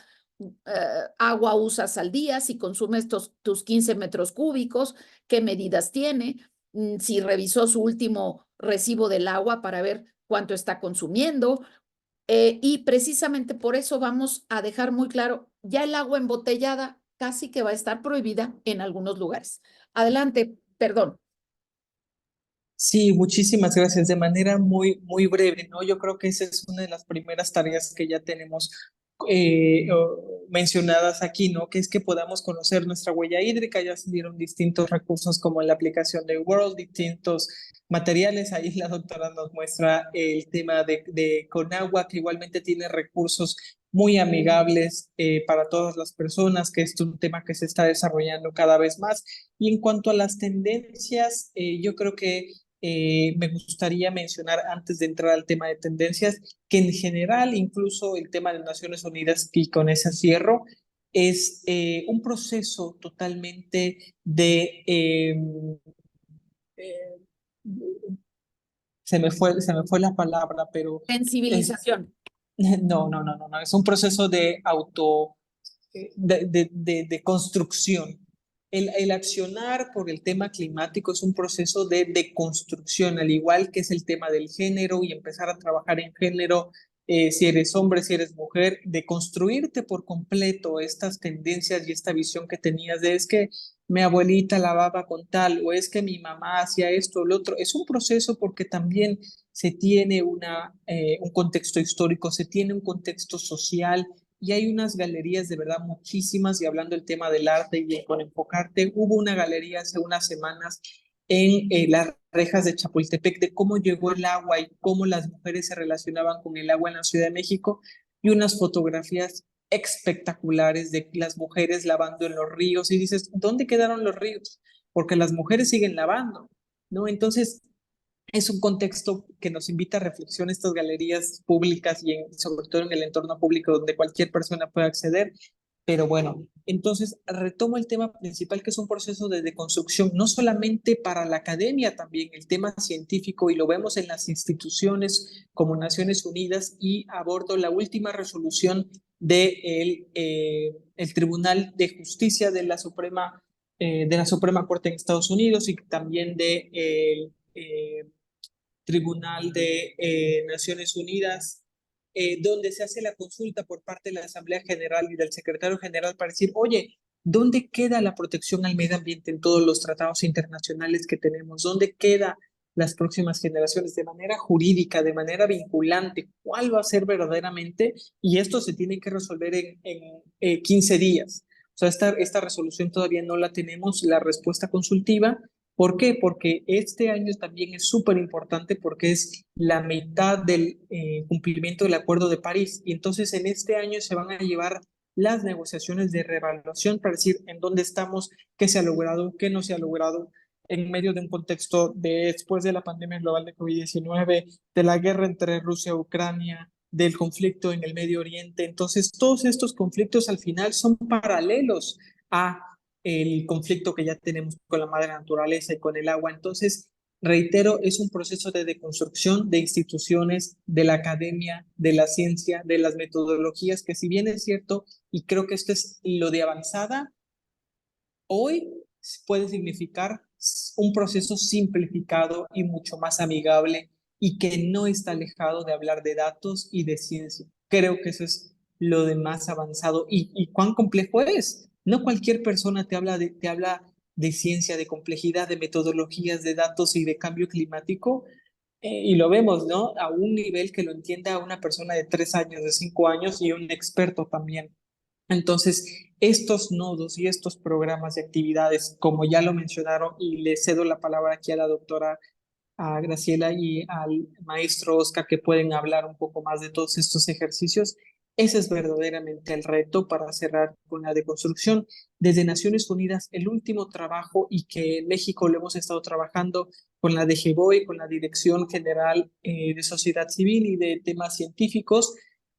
agua usas al día, si consumes tus 15 metros cúbicos, qué medidas tiene, si revisó su último recibo del agua para ver cuánto está consumiendo. Y precisamente por eso vamos a dejar muy claro, ya el agua embotellada casi que va a estar prohibida en algunos lugares. Adelante, perdón. Sí, muchísimas gracias. De manera muy breve, ¿no? Yo creo que esa es una de las primeras tareas que ya tenemos mencionadas aquí, ¿no? Que es que podamos conocer nuestra huella hídrica. Ya se dieron distintos recursos como la aplicación de World, distintos materiales. Ahí la doctora nos muestra el tema de Conagua, que igualmente tiene recursos muy amigables para todas las personas, que es un tema que se está desarrollando cada vez más. Y en cuanto a las tendencias, yo creo que me gustaría mencionar antes de entrar al tema de tendencias, que en general, incluso el tema de Naciones Unidas, y con ese cierro, es un proceso totalmente de... eh, se me fue la palabra, pero es, Sensibilización. no, es un proceso de de construcción. El accionar por el tema climático es un proceso de construcción, al igual que es el tema del género y empezar a trabajar en género, si eres hombre, si eres mujer, de construirte por completo estas tendencias y esta visión que tenías de es que mi abuelita lavaba con tal o es que mi mamá hacía esto o lo otro. Es un proceso porque también se tiene un contexto histórico, se tiene un contexto social y hay unas galerías de verdad muchísimas y hablando del tema del arte y con Enfocarte, hubo una galería hace unas semanas en las rejas de Chapultepec de cómo llegó el agua y cómo las mujeres se relacionaban con el agua en la Ciudad de México y unas fotografías espectaculares de las mujeres lavando en los ríos y dices, ¿dónde quedaron los ríos? Porque las mujeres siguen lavando, ¿no? Entonces, es un contexto que nos invita a reflexión estas galerías públicas y sobre todo en el entorno público donde cualquier persona puede acceder. Pero bueno, entonces retomo el tema principal, que es un proceso de deconstrucción, no solamente para la academia, también el tema científico, y lo vemos en las instituciones como Naciones Unidas, y abordo la última resolución del el Tribunal de Justicia de la Suprema Corte en Estados Unidos, y también de Tribunal de Naciones Unidas, donde se hace la consulta por parte de la Asamblea General y del Secretario General para decir, oye, ¿dónde queda la protección al medio ambiente en todos los tratados internacionales que tenemos? ¿Dónde queda las próximas generaciones de manera jurídica, de manera vinculante? ¿Cuál va a ser verdaderamente? Y esto se tiene que resolver en 15 días. O sea, esta resolución todavía no la tenemos, la respuesta consultiva. ¿Por qué? Porque este año también es súper importante, porque es la mitad del cumplimiento del Acuerdo de París. Y entonces en este año se van a llevar las negociaciones de reevaluación para decir en dónde estamos, qué se ha logrado, qué no se ha logrado, en medio de un contexto de después de la pandemia global de COVID-19, de la guerra entre Rusia y Ucrania, del conflicto en el Medio Oriente. Entonces, todos estos conflictos al final son paralelos a el conflicto que ya tenemos con la madre naturaleza y con el agua. Entonces, reitero, es un proceso de deconstrucción de instituciones, de la academia, de la ciencia, de las metodologías, que si bien es cierto, y creo que esto es lo de avanzada, hoy puede significar un proceso simplificado y mucho más amigable, y que no está alejado de hablar de datos y de ciencia. Creo que eso es lo de más avanzado, y cuán complejo es. No cualquier persona te habla de ciencia, de complejidad, de metodologías, de datos y de cambio climático, y lo vemos, ¿no? A un nivel que lo entienda una persona de 3 años, de 5 años, y un experto también. Entonces, estos nodos y estos programas de actividades, como ya lo mencionaron, y le cedo la palabra aquí a la doctora, a Graciela y al maestro Oscar, que pueden hablar un poco más de todos estos ejercicios. Ese es verdaderamente el reto para cerrar con la deconstrucción. Desde Naciones Unidas, el último trabajo, y que en México lo hemos estado trabajando con la DGBOI, con la Dirección General de Sociedad Civil y de Temas Científicos,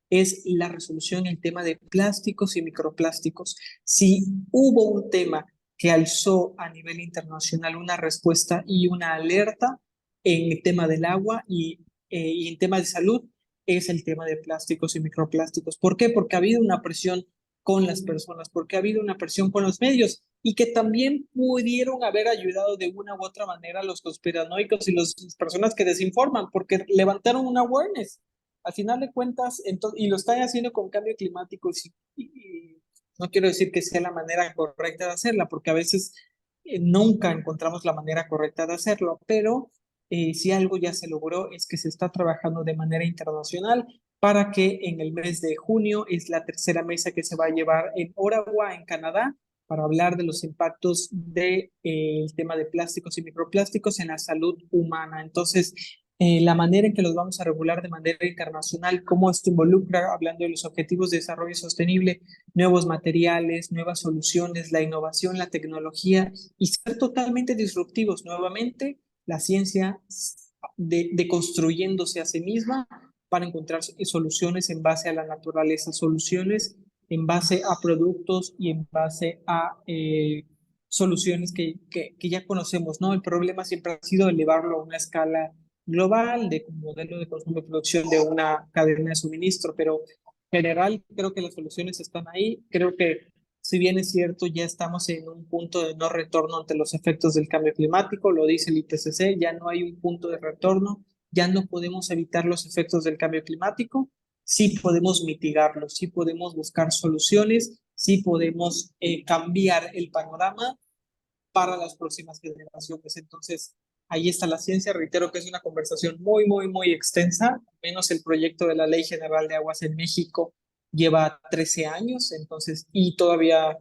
es la resolución en el tema de plásticos y microplásticos. Si hubo un tema que alzó a nivel internacional una respuesta y una alerta en el tema del agua y en tema de salud, es el tema de plásticos y microplásticos. ¿Por qué? Porque ha habido una presión con las personas, porque ha habido una presión con los medios, y que también pudieron haber ayudado de una u otra manera a los conspiranoicos y las personas que desinforman, porque levantaron una awareness. Al final de cuentas, y lo están haciendo con cambio climático, y no quiero decir que sea la manera correcta de hacerla, porque a veces nunca encontramos la manera correcta de hacerlo, pero si algo ya se logró es que se está trabajando de manera internacional para que en el mes de junio es la tercera mesa que se va a llevar en Ottawa, en Canadá, para hablar de los impactos del tema de plásticos y microplásticos en la salud humana. Entonces, la manera en que los vamos a regular de manera internacional, cómo esto involucra, hablando de los objetivos de desarrollo sostenible, nuevos materiales, nuevas soluciones, la innovación, la tecnología, y ser totalmente disruptivos. Nuevamente, la ciencia deconstruyéndose a sí misma para encontrar soluciones en base a la naturaleza, soluciones en base a productos y en base a soluciones que ya conocemos, ¿no? El problema siempre ha sido elevarlo a una escala global, de modelo de consumo y producción de una cadena de suministro, pero en general creo que las soluciones están ahí. Creo que, si bien es cierto, ya estamos en un punto de no retorno ante los efectos del cambio climático, lo dice el IPCC, ya no hay un punto de retorno, ya no podemos evitar los efectos del cambio climático, sí podemos mitigarlos, sí podemos buscar soluciones, sí podemos cambiar el panorama para las próximas generaciones. Entonces, ahí está la ciencia. Reitero que es una conversación muy, muy, muy extensa. Al menos el proyecto de la Ley General de Aguas en México lleva 13 años, entonces, y todavía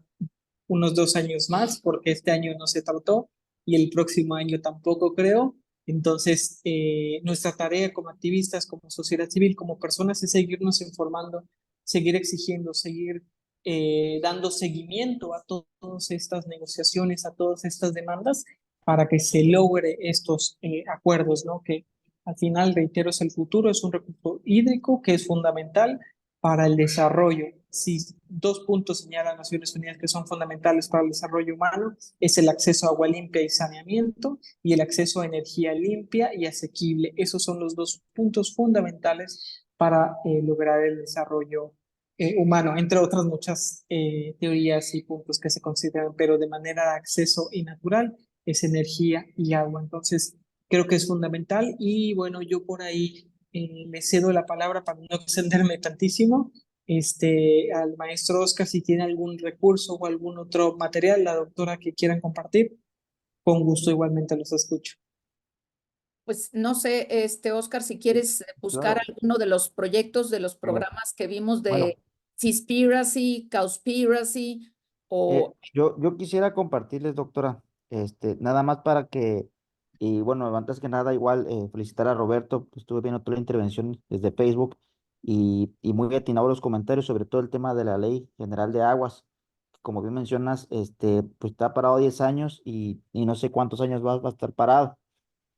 unos 2 años más, porque este año no se trató y el próximo año tampoco, creo. Entonces, nuestra tarea como activistas, como sociedad civil, como personas, es seguirnos informando, seguir exigiendo, seguir dando seguimiento a todas estas negociaciones, a todas estas demandas, para que se logre estos acuerdos, ¿no? Que al final, reitero, es el futuro, es un recurso hídrico que es fundamental para el desarrollo. Si dos puntos señalan Naciones Unidas que son fundamentales para el desarrollo humano, es el acceso a agua limpia y saneamiento y el acceso a energía limpia y asequible. Esos son los dos puntos fundamentales para lograr el desarrollo humano, entre otras muchas teorías y puntos que se consideran, pero de manera de acceso y natural es energía y agua. Entonces, creo que es fundamental y bueno, yo por ahí le cedo la palabra para no extenderme tantísimo. Al maestro Oscar, si tiene algún recurso o algún otro material, la doctora que quieran compartir, con gusto igualmente los escucho. Pues no sé, Oscar, si quieres buscar Claro, alguno de los proyectos, de los a ver, programas que vimos de bueno, Seaspiracy, Cowspiracy, o yo quisiera compartirles, doctora, nada más para que, y bueno, antes que nada, igual felicitar a Roberto, pues, estuve viendo toda la intervención desde Facebook y muy atinado los comentarios, sobre todo el tema de la Ley General de Aguas, que como bien mencionas, pues está parado 10 años y no sé cuántos años va a estar parado.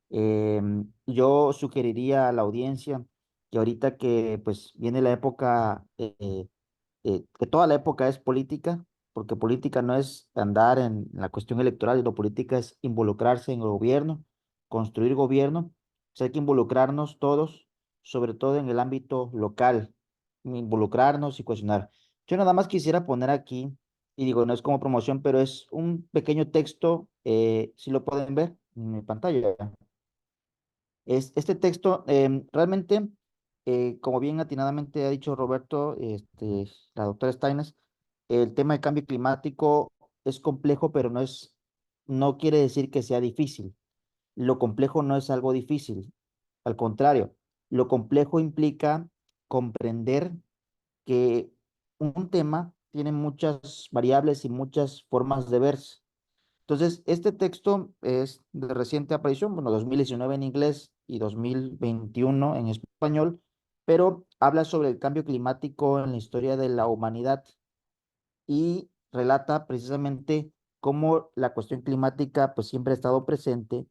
Yo sugeriría a la audiencia que ahorita que pues viene la época que toda la época es política, porque política no es andar en la cuestión electoral, sino política es involucrarse en el gobierno, construir gobierno. O sea, hay que involucrarnos todos, sobre todo en el ámbito local, involucrarnos y cuestionar. Yo nada más quisiera poner aquí, y digo, no es como promoción, pero es un pequeño texto, si lo pueden ver en mi pantalla. Este texto realmente, como bien atinadamente ha dicho Roberto, la doctora Steines, el tema de cambio climático es complejo, pero no quiere decir que sea difícil. Lo complejo no es algo difícil. Al contrario, lo complejo implica comprender que un tema tiene muchas variables y muchas formas de verse. Entonces, este texto es de reciente aparición, bueno, 2019 en inglés y 2021 en español, pero habla sobre el cambio climático en la historia de la humanidad y relata precisamente cómo la cuestión climática pues siempre ha estado presente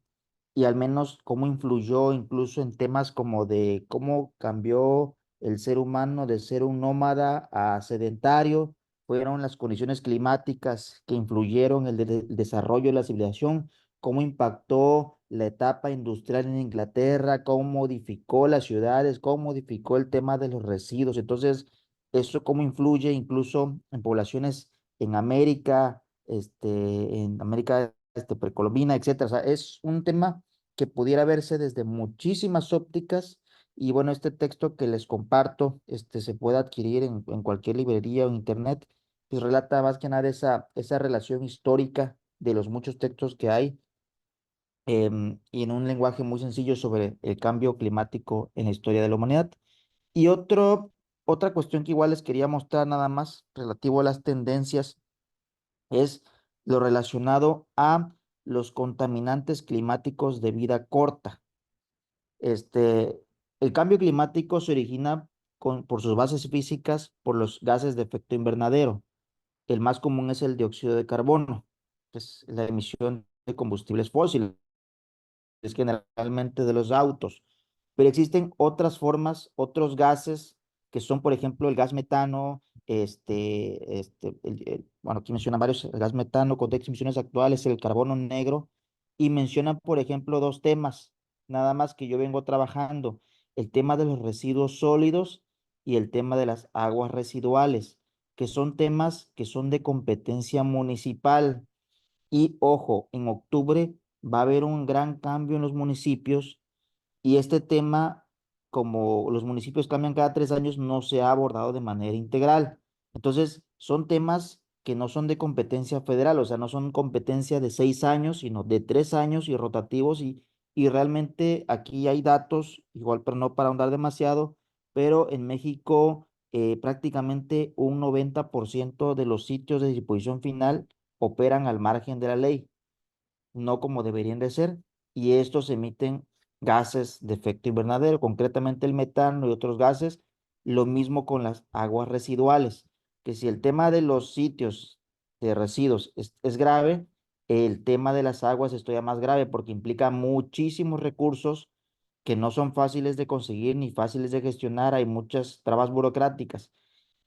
y al menos cómo influyó incluso en temas como de cómo cambió el ser humano de ser un nómada a sedentario, fueron las condiciones climáticas que influyeron en el desarrollo de la civilización, cómo impactó la etapa industrial en Inglaterra, cómo modificó las ciudades, cómo modificó el tema de los residuos. Entonces, eso cómo influye incluso en poblaciones en América precolombina, etcétera. O sea, es un tema que pudiera verse desde muchísimas ópticas y bueno, este texto que les comparto, se puede adquirir en cualquier librería o en internet, pues relata más que nada esa relación histórica de los muchos textos que hay y en un lenguaje muy sencillo sobre el cambio climático en la historia de la humanidad. Y otra cuestión que igual les quería mostrar nada más relativo a las tendencias es lo relacionado a los contaminantes climáticos de vida corta. Este, el cambio climático se origina por sus bases físicas por los gases de efecto invernadero. El más común es el dióxido de carbono, que es la emisión de combustibles fósiles es generalmente de los autos, pero existen otras formas, otros gases que son, por ejemplo, el gas metano, bueno, aquí mencionan varios, el gas metano con emisiones actuales, el carbono negro, y mencionan, por ejemplo, dos temas, nada más que yo vengo trabajando, el tema de los residuos sólidos y el tema de las aguas residuales, que son temas que son de competencia municipal. Y ojo, en octubre va a haber un gran cambio en los municipios y este tema, como los municipios cambian cada 3 años, no se ha abordado de manera integral. Entonces, son temas que no son de competencia federal, o sea, no son competencia de 6 años, sino de 3 años y rotativos y realmente aquí hay datos, igual, pero no para ahondar demasiado, pero en México prácticamente un 90% de los sitios de disposición final operan al margen de la ley, no como deberían de ser, y estos emiten gases de efecto invernadero, concretamente el metano y otros gases. Lo mismo con las aguas residuales, que si el tema de los sitios de residuos es grave, el tema de las aguas es todavía más grave porque implica muchísimos recursos que no son fáciles de conseguir ni fáciles de gestionar, hay muchas trabas burocráticas.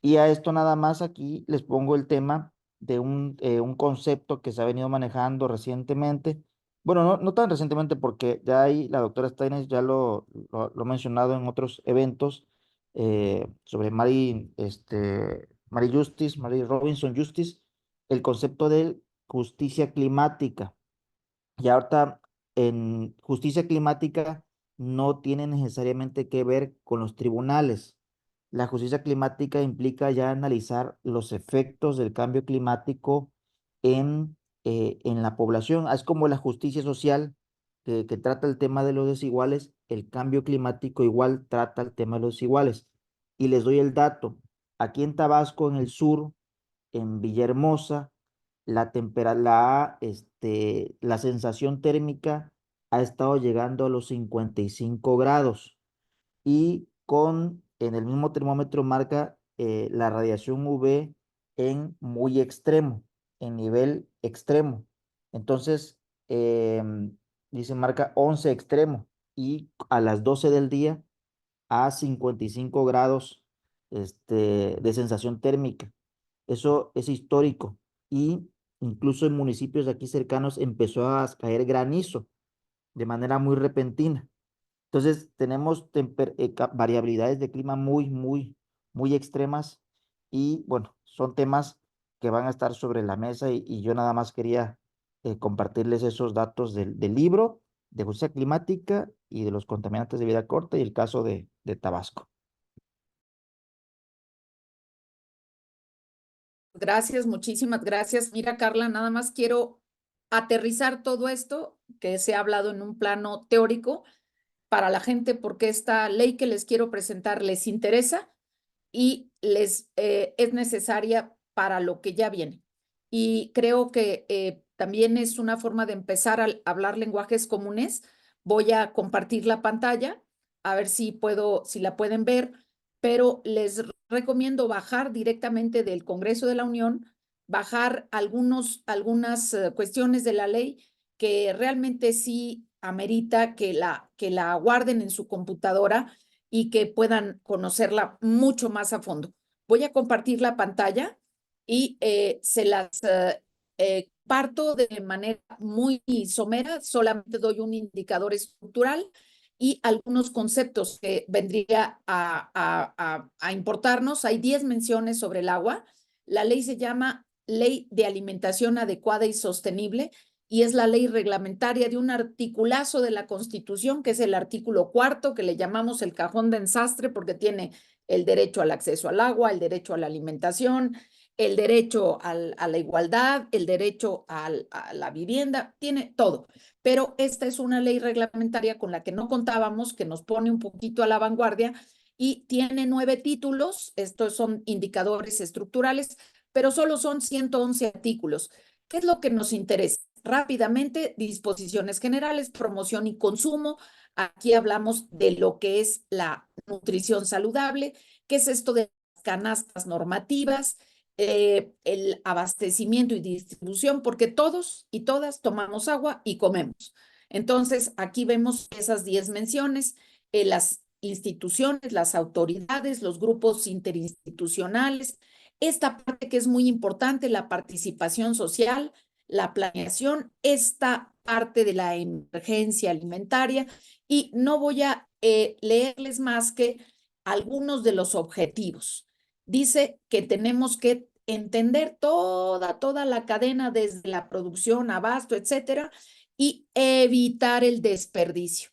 Y a esto nada más aquí les pongo el tema de un concepto que se ha venido manejando recientemente. Bueno, no tan recientemente porque ya ahí la doctora Steiner ya lo ha mencionado en otros eventos sobre Mary Robinson Justice, el concepto de justicia climática. Y ahorita en justicia climática no tiene necesariamente que ver con los tribunales. La justicia climática implica ya analizar los efectos del cambio climático en la población. Es como la justicia social que trata el tema de los desiguales, el cambio climático igual trata el tema de los desiguales. Y les doy el dato. Aquí en Tabasco, en el sur, en Villahermosa, la sensación térmica ha estado llegando a los 55 grados y en el mismo termómetro marca la radiación UV en muy extremo, en nivel extremo. Entonces, dice marca 11 extremo y a las 12 del día a 55 grados de sensación térmica. Eso es histórico y incluso en municipios de aquí cercanos empezó a caer granizo de manera muy repentina. Entonces tenemos variabilidades de clima muy extremas y bueno, son temas que van a estar sobre la mesa y yo nada más quería compartirles esos datos del libro de justicia climática y de los contaminantes de vida corta y el caso de Tabasco. Gracias, muchísimas gracias. Mira, Carla, nada más quiero aterrizar todo esto que se ha hablado en un plano teórico para la gente, porque esta ley que les quiero presentar les interesa y les es necesaria para lo que ya viene. Y creo que también es una forma de empezar a hablar lenguajes comunes. Voy a compartir la pantalla, a ver si puedo, si la pueden ver, pero les recomiendo bajar directamente del Congreso de la Unión, bajar algunas cuestiones de la ley que realmente sí amerita que la guarden en su computadora y que puedan conocerla mucho más a fondo. Voy a compartir la pantalla y se las parto de manera muy somera, solamente doy un indicador estructural y algunos conceptos que vendría a importarnos. Hay 10 menciones sobre el agua. La ley se llama Ley de Alimentación Adecuada y Sostenible y es la ley reglamentaria de un articulazo de la Constitución, que es el artículo 4, que le llamamos el cajón de ensastre, porque tiene el derecho al acceso al agua, el derecho a la alimentación, el derecho a la igualdad, el derecho a la vivienda, tiene todo. Pero esta es una ley reglamentaria con la que no contábamos, que nos pone un poquito a la vanguardia y tiene 9 títulos, estos son indicadores estructurales, pero solo son 111 artículos. ¿Qué es lo que nos interesa? Rápidamente, disposiciones generales, promoción y consumo. Aquí hablamos de lo que es la nutrición saludable, qué es esto de las canastas normativas, el abastecimiento y distribución, porque todos y todas tomamos agua y comemos. Entonces, aquí vemos esas 10 menciones, las instituciones, las autoridades, los grupos interinstitucionales, esta parte que es muy importante, la participación social, la planeación, esta parte de la emergencia alimentaria, y no voy a leerles más que algunos de los objetivos. Dice que tenemos que entender toda la cadena desde la producción, abasto, etcétera, y evitar el desperdicio.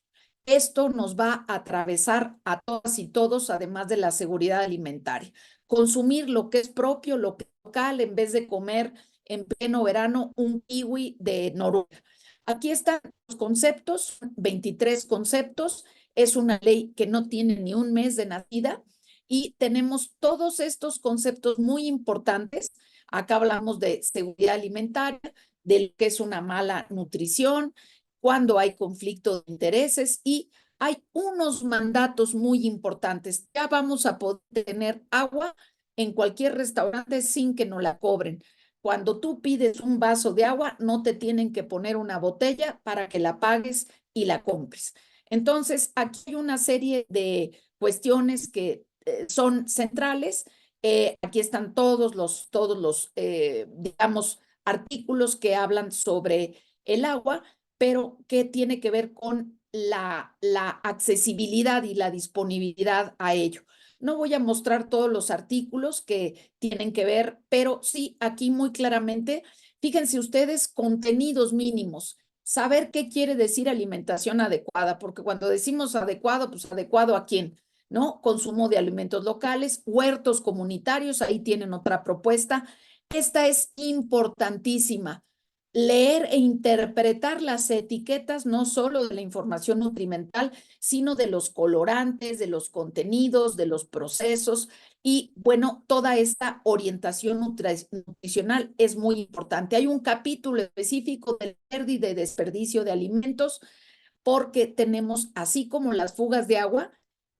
Esto nos va a atravesar a todas y todos, además de la seguridad alimentaria. Consumir lo que es propio, lo que es local, en vez de comer en pleno verano un kiwi de Noruega. Aquí están los conceptos, 23 conceptos. Es una ley que no tiene ni un mes de nacida y tenemos todos estos conceptos muy importantes. Acá hablamos de seguridad alimentaria, de lo que es una mala nutrición, cuando hay conflicto de intereses y hay unos mandatos muy importantes. Ya vamos a poder tener agua en cualquier restaurante sin que nos la cobren. cuando tú pides un vaso de agua, no te tienen que poner una botella para que la pagues y la compres. Entonces, aquí hay una serie de cuestiones que son centrales. Aquí están todos los digamos, artículos que hablan sobre el agua, pero que tiene que ver con la accesibilidad y la disponibilidad a ello. No voy a mostrar todos los artículos que tienen que ver, pero sí, aquí muy claramente, fíjense ustedes, contenidos mínimos. Saber qué quiere decir alimentación adecuada, porque cuando decimos adecuado, pues adecuado a quién, ¿no? Consumo de alimentos locales, huertos comunitarios, ahí tienen otra propuesta. Esta es importantísima. Leer e interpretar las etiquetas, no solo de la información nutrimental, sino de los colorantes, de los contenidos, de los procesos. Y bueno, toda esta orientación nutricional es muy importante. Hay un capítulo específico del pérdida y desperdicio de alimentos, porque tenemos, así como las fugas de agua,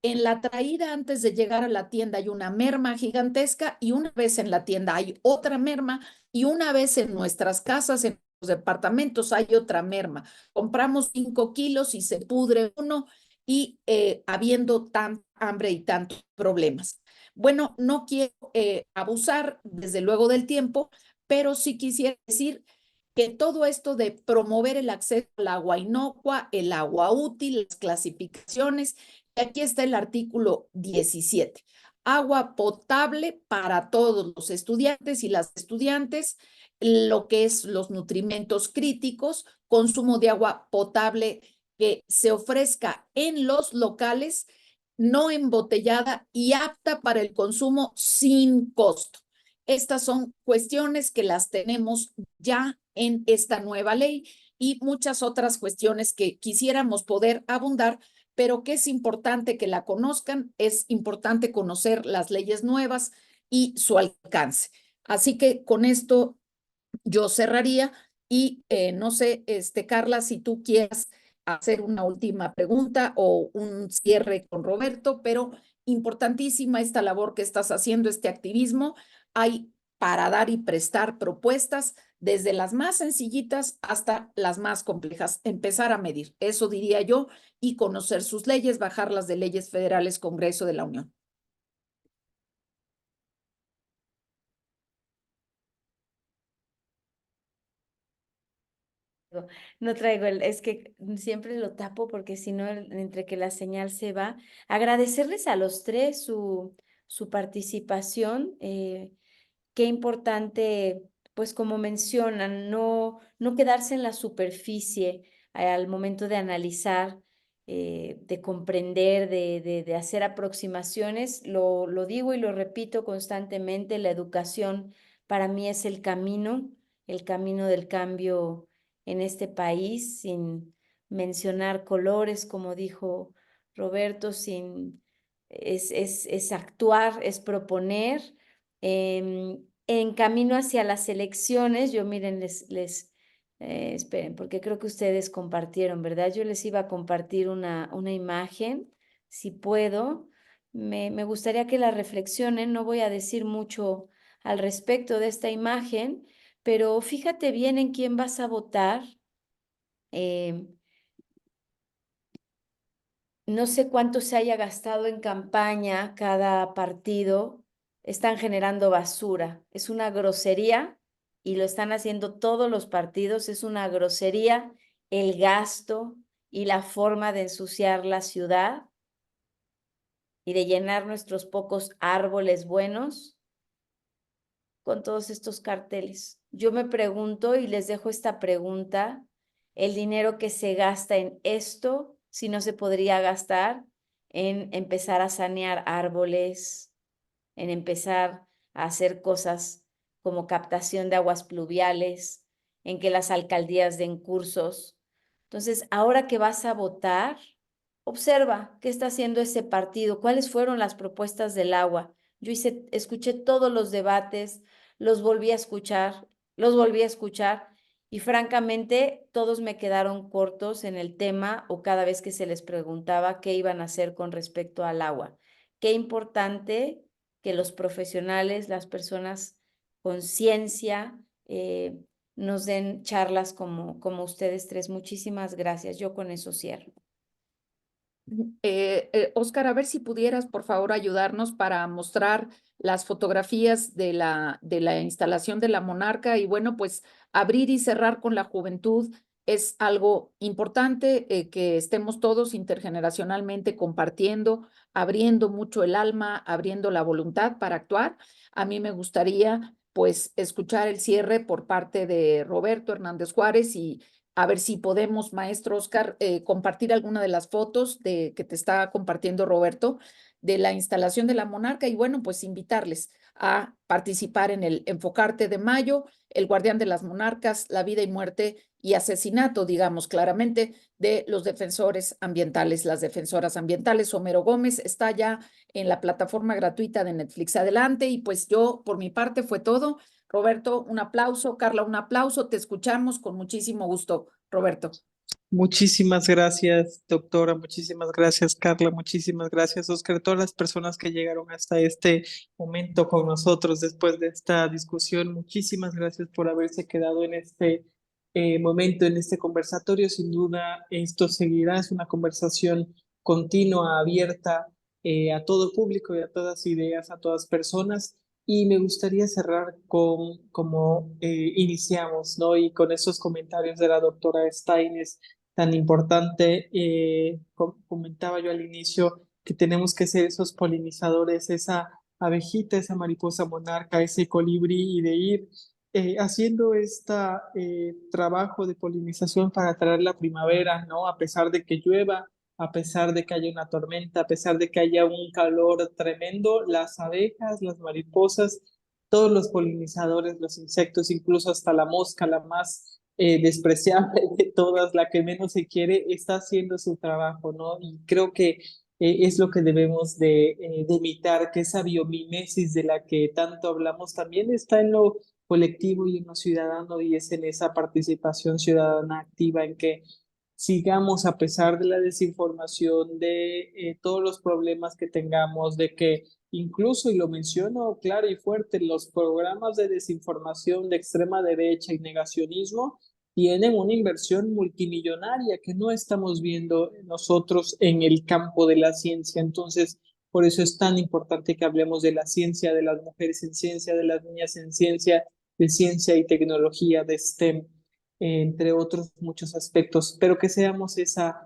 en la traída antes de llegar a la tienda hay una merma gigantesca, y una vez en la tienda hay otra merma, y una vez en nuestras casas, en los departamentos, hay otra merma. Compramos 5 kilos y se pudre uno, y habiendo tan hambre y tantos problemas. Bueno, no quiero abusar desde luego del tiempo, pero sí quisiera decir que todo esto de promover el acceso al agua inocua, el agua útil, las clasificaciones, y aquí está el artículo 17. Agua potable para todos los estudiantes y las estudiantes, lo que es los nutrimentos críticos, consumo de agua potable que se ofrezca en los locales, no embotellada y apta para el consumo sin costo. Estas son cuestiones que las tenemos ya en esta nueva ley, y muchas otras cuestiones que quisiéramos poder abundar, pero que es importante que la conozcan, es importante conocer las leyes nuevas y su alcance. Así que con esto yo cerraría, y no sé, Carla, si tú quieras hacer una última pregunta o un cierre con Roberto, pero importantísima esta labor que estás haciendo, este activismo. Hay para dar y prestar propuestas desde las más sencillitas hasta las más complejas. Empezar a medir, eso diría yo, y conocer sus leyes, bajarlas de leyes federales, Congreso de la Unión. No traigo es que siempre lo tapo porque si no, entre que la señal se va. Agradecerles a los tres su participación. Qué importante, pues como mencionan, no quedarse en la superficie al momento de analizar, de comprender, de hacer aproximaciones. Lo digo y lo repito constantemente, la educación para mí es el camino del cambio en este país, sin mencionar colores, como dijo Roberto, es actuar, es proponer. En camino hacia las elecciones, yo miren, esperen, porque creo que ustedes compartieron, ¿verdad? Yo les iba a compartir una imagen, si puedo. Me gustaría que la reflexionen, no voy a decir mucho al respecto de esta imagen, pero fíjate bien en quién vas a votar. No sé cuánto se haya gastado en campaña cada partido, están generando basura. Es una grosería y lo están haciendo todos los partidos. Es una grosería el gasto y la forma de ensuciar la ciudad y de llenar nuestros pocos árboles buenos con todos estos carteles. Yo me pregunto y les dejo esta pregunta: el dinero que se gasta en esto, si no se podría gastar en empezar a sanear árboles, en empezar a hacer cosas como captación de aguas pluviales, en que las alcaldías den cursos. Entonces, ahora que vas a votar, observa qué está haciendo ese partido, cuáles fueron las propuestas del agua. Yo escuché todos los debates, los volví a escuchar, y francamente todos me quedaron cortos en el tema, o cada vez que se les preguntaba qué iban a hacer con respecto al agua. Qué importante que los profesionales, las personas con ciencia, nos den charlas como ustedes tres. Muchísimas gracias. Yo con eso cierro. Óscar, a ver si pudieras, por favor, ayudarnos para mostrar las fotografías de la instalación de la Monarca y bueno, pues abrir y cerrar con la juventud es algo importante, que estemos todos intergeneracionalmente compartiendo, abriendo mucho el alma, abriendo la voluntad para actuar. A mí me gustaría pues escuchar el cierre por parte de Roberto Hernández Juárez y a ver si podemos, maestro Óscar, compartir alguna de las fotos que te está compartiendo Roberto de la instalación de la Monarca y bueno, pues invitarles a participar en el Enfocarte de mayo, el guardián de las monarcas, la vida y muerte y asesinato, digamos claramente, de los defensores ambientales, las defensoras ambientales. Homero Gómez está ya en la plataforma gratuita de Netflix. Adelante y pues yo, por mi parte, fue todo. Roberto, un aplauso. Carla, un aplauso. Te escuchamos con muchísimo gusto, Roberto. Muchísimas gracias, doctora. Muchísimas gracias, Carla. Muchísimas gracias, Oscar. Todas las personas que llegaron hasta este momento con nosotros después de esta discusión, muchísimas gracias por haberse quedado en este momento, en este conversatorio. Sin duda, esto seguirá. Es una conversación continua, abierta a todo público y a todas ideas, a todas personas. Y me gustaría cerrar con como iniciamos, ¿no? Y con esos comentarios de la doctora Steines tan importante. Comentaba yo al inicio que tenemos que ser esos polinizadores, esa abejita, esa mariposa monarca, ese colibrí y de ir haciendo este trabajo de polinización para traer la primavera, ¿no? A pesar de que llueva, a pesar de que haya una tormenta, a pesar de que haya un calor tremendo, las abejas, las mariposas, todos los polinizadores, los insectos, incluso hasta la mosca, la más despreciable de todas, la que menos se quiere, está haciendo su trabajo, ¿no? Y creo que es lo que debemos de imitar, que esa biomimesis de la que tanto hablamos también está en lo colectivo y en lo ciudadano y es en esa participación ciudadana activa en que sigamos a pesar de la desinformación, de todos los problemas que tengamos, de que incluso, y lo menciono claro y fuerte, los programas de desinformación de extrema derecha y negacionismo tienen una inversión multimillonaria que no estamos viendo nosotros en el campo de la ciencia. Entonces, por eso es tan importante que hablemos de la ciencia, de las mujeres en ciencia, de las niñas en ciencia, de ciencia y tecnología, de STEM, entre otros muchos aspectos, pero que seamos esa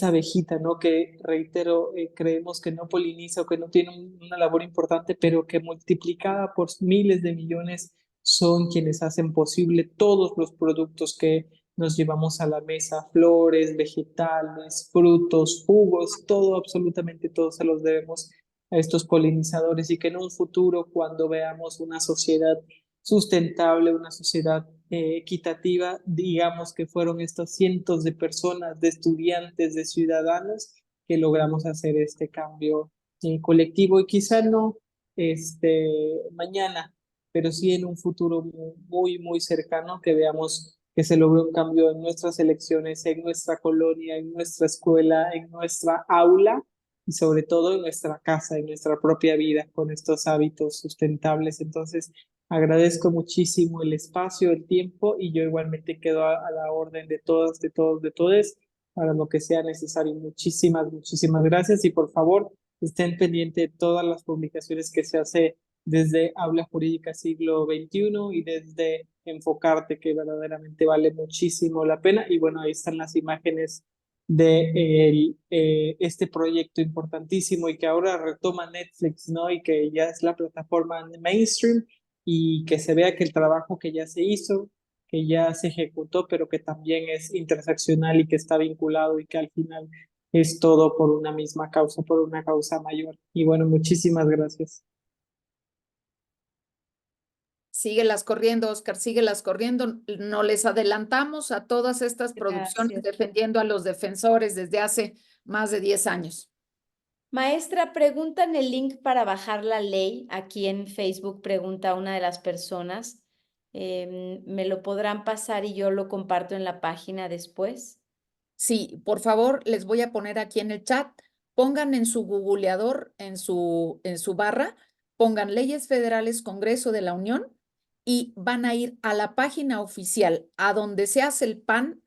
abejita, ¿no? Que, reitero, creemos que no poliniza o que no tiene una labor importante, pero que multiplicada por miles de millones son quienes hacen posible todos los productos que nos llevamos a la mesa, flores, vegetales, frutos, jugos, todo, absolutamente todo se los debemos a estos polinizadores y que en un futuro, cuando veamos una sociedad sustentable, una sociedad equitativa, digamos que fueron estos cientos de personas, de estudiantes, de ciudadanos, que logramos hacer este cambio colectivo y quizá no mañana, pero sí en un futuro muy, muy cercano que veamos que se logró un cambio en nuestras elecciones, en nuestra colonia, en nuestra escuela, en nuestra aula y sobre todo en nuestra casa, en nuestra propia vida, con estos hábitos sustentables. Entonces, agradezco muchísimo el espacio, el tiempo y yo igualmente quedo a la orden de todas, de todos, de todes para lo que sea necesario. Muchísimas, muchísimas gracias y por favor estén pendientes de todas las publicaciones que se hace desde Habla Jurídica Siglo XXI y desde Enfocarte, que verdaderamente vale muchísimo la pena. Y bueno, ahí están las imágenes de este proyecto importantísimo y que ahora retoma Netflix, ¿no? Y que ya es la plataforma mainstream y que se vea que el trabajo que ya se hizo, que ya se ejecutó, pero que también es interseccional y que está vinculado y que al final es todo por una misma causa, por una causa mayor. Y bueno, muchísimas gracias. Síguelas corriendo, Óscar, síguelas corriendo. No les adelantamos a todas estas producciones Gracias. defendiendo a los defensores desde hace más de 10 años. Maestra, preguntan el link para bajar la ley. Aquí en Facebook pregunta una de las personas. ¿Me lo podrán pasar y yo lo comparto en la página después? Sí, por favor, les voy a poner aquí en el chat. Pongan en su googleador, en su barra, pongan Leyes Federales Congreso de la Unión y van a ir a la página oficial, a donde se hace el pan,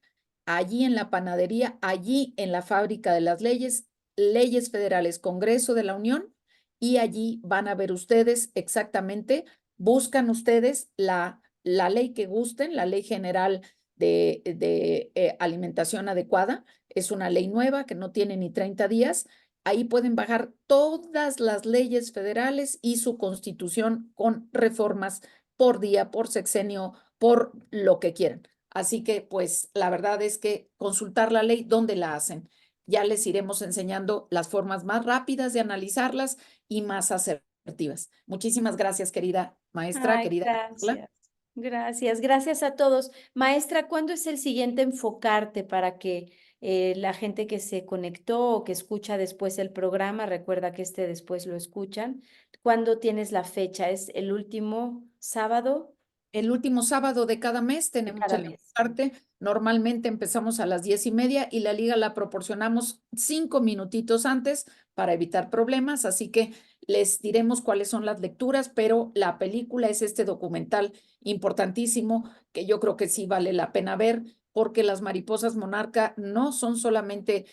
allí en la panadería, allí en la fábrica de las leyes, leyes federales, Congreso de la Unión, y allí van a ver ustedes exactamente, buscan ustedes la ley que gusten, la Ley General de Alimentación Adecuada. Es una ley nueva que no tiene ni 30 días. Ahí pueden bajar todas las leyes federales y su constitución con reformas por día, por sexenio, por lo que quieran. Así que, pues, la verdad es que consultar la ley, ¿dónde la hacen? Ya les iremos enseñando las formas más rápidas de analizarlas y más asertivas. Muchísimas gracias, querida maestra, Ay, querida Carla. gracias a todos. Maestra, ¿cuándo es el siguiente enfocarte para que la gente que se conectó o que escucha después el programa, recuerda que después lo escuchan? ¿Cuándo tienes la fecha? ¿Es el último sábado El último sábado de cada mes de tenemos cada el mes? parte. Normalmente empezamos a las 10:30 y la liga la proporcionamos 5 minutitos antes para evitar problemas. Así que les diremos cuáles son las lecturas, pero la película es este documental importantísimo que yo creo que sí vale la pena ver, porque las mariposas monarca no son solamente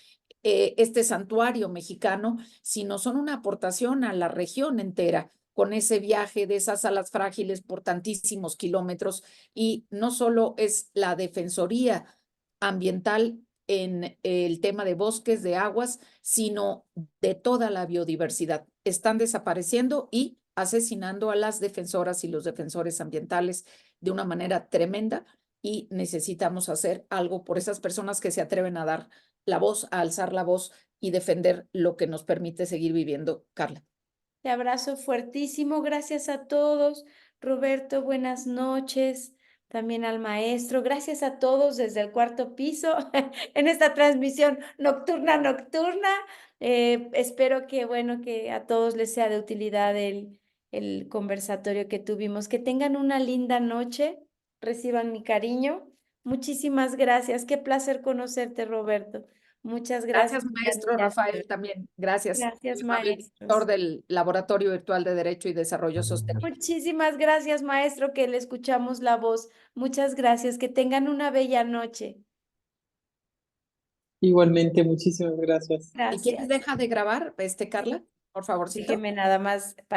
este santuario mexicano, sino son una aportación a la región entera con ese viaje de esas alas frágiles por tantísimos kilómetros. Y no solo es la Defensoría Ambiental en el tema de bosques, de aguas, sino de toda la biodiversidad. Están desapareciendo y asesinando a las defensoras y los defensores ambientales de una manera tremenda, y necesitamos hacer algo por esas personas que se atreven a dar la voz, a alzar la voz y defender lo que nos permite seguir viviendo, Carla. Te abrazo fuertísimo. Gracias a todos. Roberto, buenas noches. También al maestro. Gracias a todos desde el cuarto piso en esta transmisión nocturna. Espero que, bueno, que a todos les sea de utilidad el conversatorio que tuvimos. Que tengan una linda noche. Reciban mi cariño. Muchísimas gracias. Qué placer conocerte, Roberto. Muchas gracias. Gracias, maestro Rafael, también. Gracias. Gracias, Muy amable, maestros. director del Laboratorio Virtual de Derecho y Desarrollo Sostenible. Muchísimas gracias, maestro, que le escuchamos la voz. Muchas gracias. Que tengan una bella noche. Igualmente, muchísimas gracias. ¿Y quieres Gracias. deja de grabar, Carla? Por favorcito. Déjeme nada más.